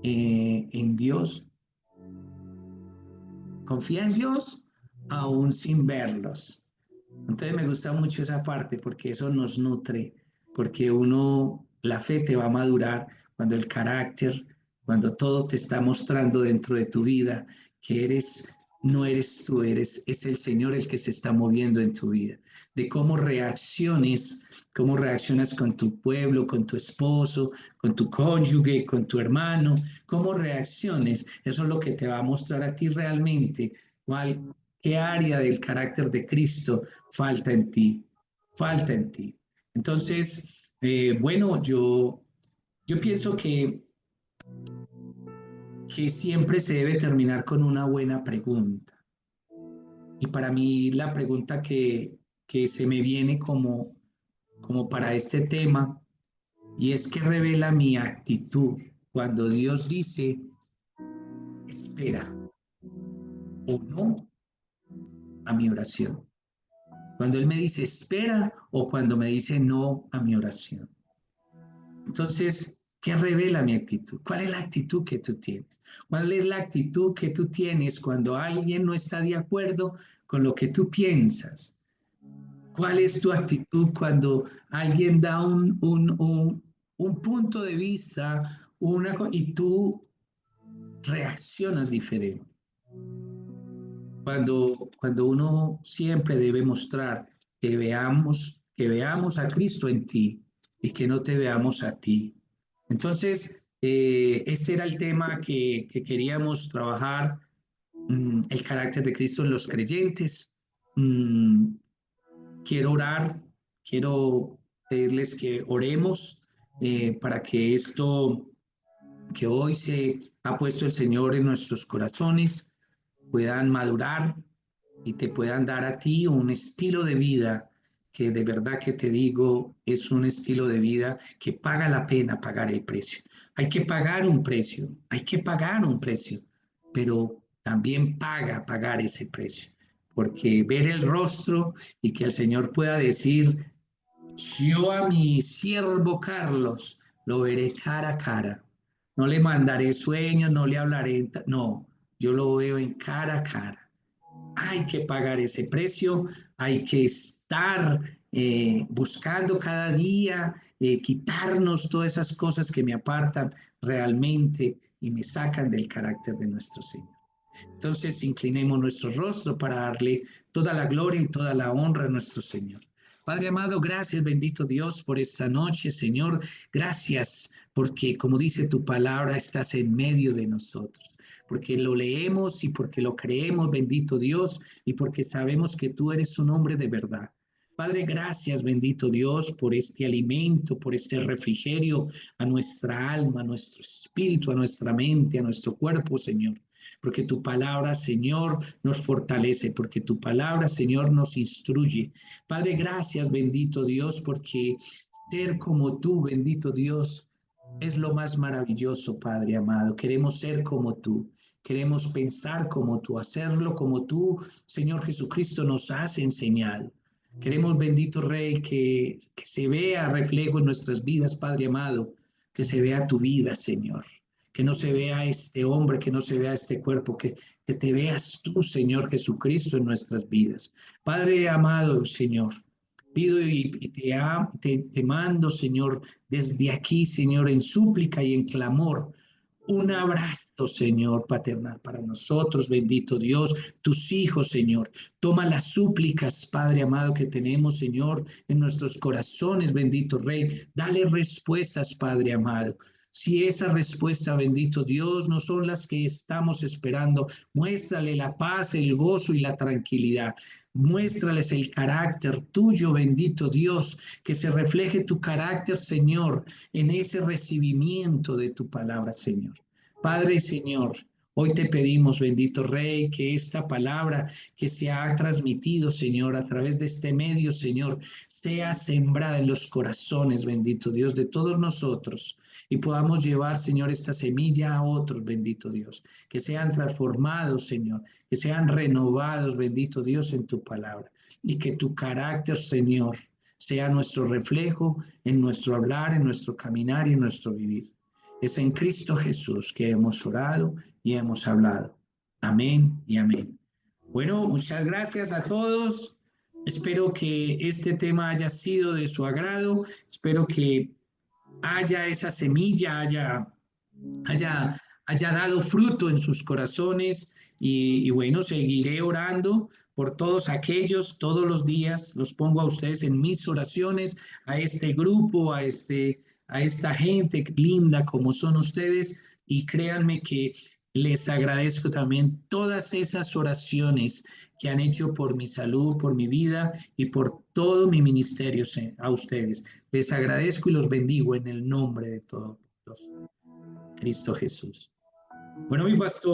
en Dios. Confía en Dios aún sin verlos. Entonces me gusta mucho esa parte porque eso nos nutre, porque la fe te va a madurar cuando el carácter, cuando todo te está mostrando dentro de tu vida que no eres tú, es el Señor el que se está moviendo en tu vida. De cómo reaccionas con tu pueblo, con tu esposo, con tu cónyuge, con tu hermano, cómo reacciones, eso es lo que te va a mostrar a ti realmente qué área del carácter de Cristo falta en ti, falta en ti. Entonces, bueno, yo pienso que siempre se debe terminar con una buena pregunta. Y para mí la pregunta que se me viene como para este tema, y es que revela mi actitud cuando Dios dice, espera o no a mi oración. Cuando Él me dice espera o cuando me dice no a mi oración. Entonces, ¿qué revela mi actitud? ¿Cuál es la actitud que tú tienes? ¿Cuál es la actitud que tú tienes cuando alguien no está de acuerdo con lo que tú piensas? ¿Cuál es tu actitud cuando alguien da un punto de vista y tú reaccionas diferente? Cuando uno siempre debe mostrar que veamos a Cristo en ti y que no te veamos a ti. Entonces, este era el tema que queríamos trabajar, el carácter de Cristo en los creyentes. Mm, quiero orar, quiero pedirles que oremos para que esto que hoy se ha puesto el Señor en nuestros corazones puedan madurar y te puedan dar a ti un estilo de vida que de verdad que te digo es un estilo de vida que paga la pena pagar el precio. Hay que pagar un precio, hay que pagar un precio, pero también pagar ese precio, porque ver el rostro y que el Señor pueda decir, yo a mi siervo Carlos lo veré cara a cara. No le mandaré sueños, no le hablaré, no, yo lo veo en cara a cara. Hay que pagar ese precio, hay que estar buscando cada día, quitarnos todas esas cosas que me apartan realmente y me sacan del carácter de nuestro Señor. Entonces, inclinemos nuestro rostro para darle toda la gloria y toda la honra a nuestro Señor. Padre amado, gracias, bendito Dios, por esta noche, Señor. Gracias porque, como dice tu palabra, estás en medio de nosotros. Porque lo leemos y porque lo creemos, bendito Dios, y porque sabemos que tú eres un hombre de verdad. Padre, gracias, bendito Dios, por este alimento, por este refrigerio a nuestra alma, a nuestro espíritu, a nuestra mente, a nuestro cuerpo, Señor. Porque tu palabra, Señor, nos fortalece, porque tu palabra, Señor, nos instruye. Padre, gracias, bendito Dios, porque ser como tú, bendito Dios, es lo más maravilloso, Padre amado. Queremos ser como tú. Queremos pensar como tú, hacerlo como tú, Señor Jesucristo, nos has enseñado. Queremos, bendito Rey, que se vea reflejo en nuestras vidas, Padre amado, que se vea tu vida, Señor. Que no se vea este hombre, que no se vea este cuerpo, que te veas tú, Señor Jesucristo, en nuestras vidas. Padre amado, Señor, pido y te mando, Señor, desde aquí, Señor, en súplica y en clamor. Un abrazo, Señor, paternal para nosotros, bendito Dios, tus hijos, Señor. Toma las súplicas, Padre amado, que tenemos, Señor, en nuestros corazones, bendito Rey. Dale respuestas, Padre amado. Si esa respuesta, bendito Dios, no son las que estamos esperando, muéstrale la paz, el gozo y la tranquilidad. Muéstrales el carácter tuyo, bendito Dios, que se refleje tu carácter, Señor, en ese recibimiento de tu palabra, Señor. Padre, Señor, hoy te pedimos, bendito Rey, que esta palabra que se ha transmitido, Señor, a través de este medio, Señor, sea sembrada en los corazones, bendito Dios, de todos nosotros y podamos llevar, Señor, esta semilla a otros, bendito Dios, que sean transformados, Señor, que sean renovados, bendito Dios, en tu palabra y que tu carácter, Señor, sea nuestro reflejo en nuestro hablar, en nuestro caminar y en nuestro vivir. Es en Cristo Jesús que hemos orado y hemos hablado. Amén y amén. Bueno, muchas gracias a todos. Espero que este tema haya sido de su agrado. Espero que haya esa semilla, haya, haya dado fruto en sus corazones y bueno, seguiré orando por todos aquellos, todos los días, los pongo a ustedes en mis oraciones, a este grupo, a esta gente linda como son ustedes y créanme que les agradezco también todas esas oraciones que han hecho por mi salud, por mi vida y por todo mi ministerio a ustedes. Les agradezco y los bendigo en el nombre de todos. Cristo Jesús. Bueno, mi pastor.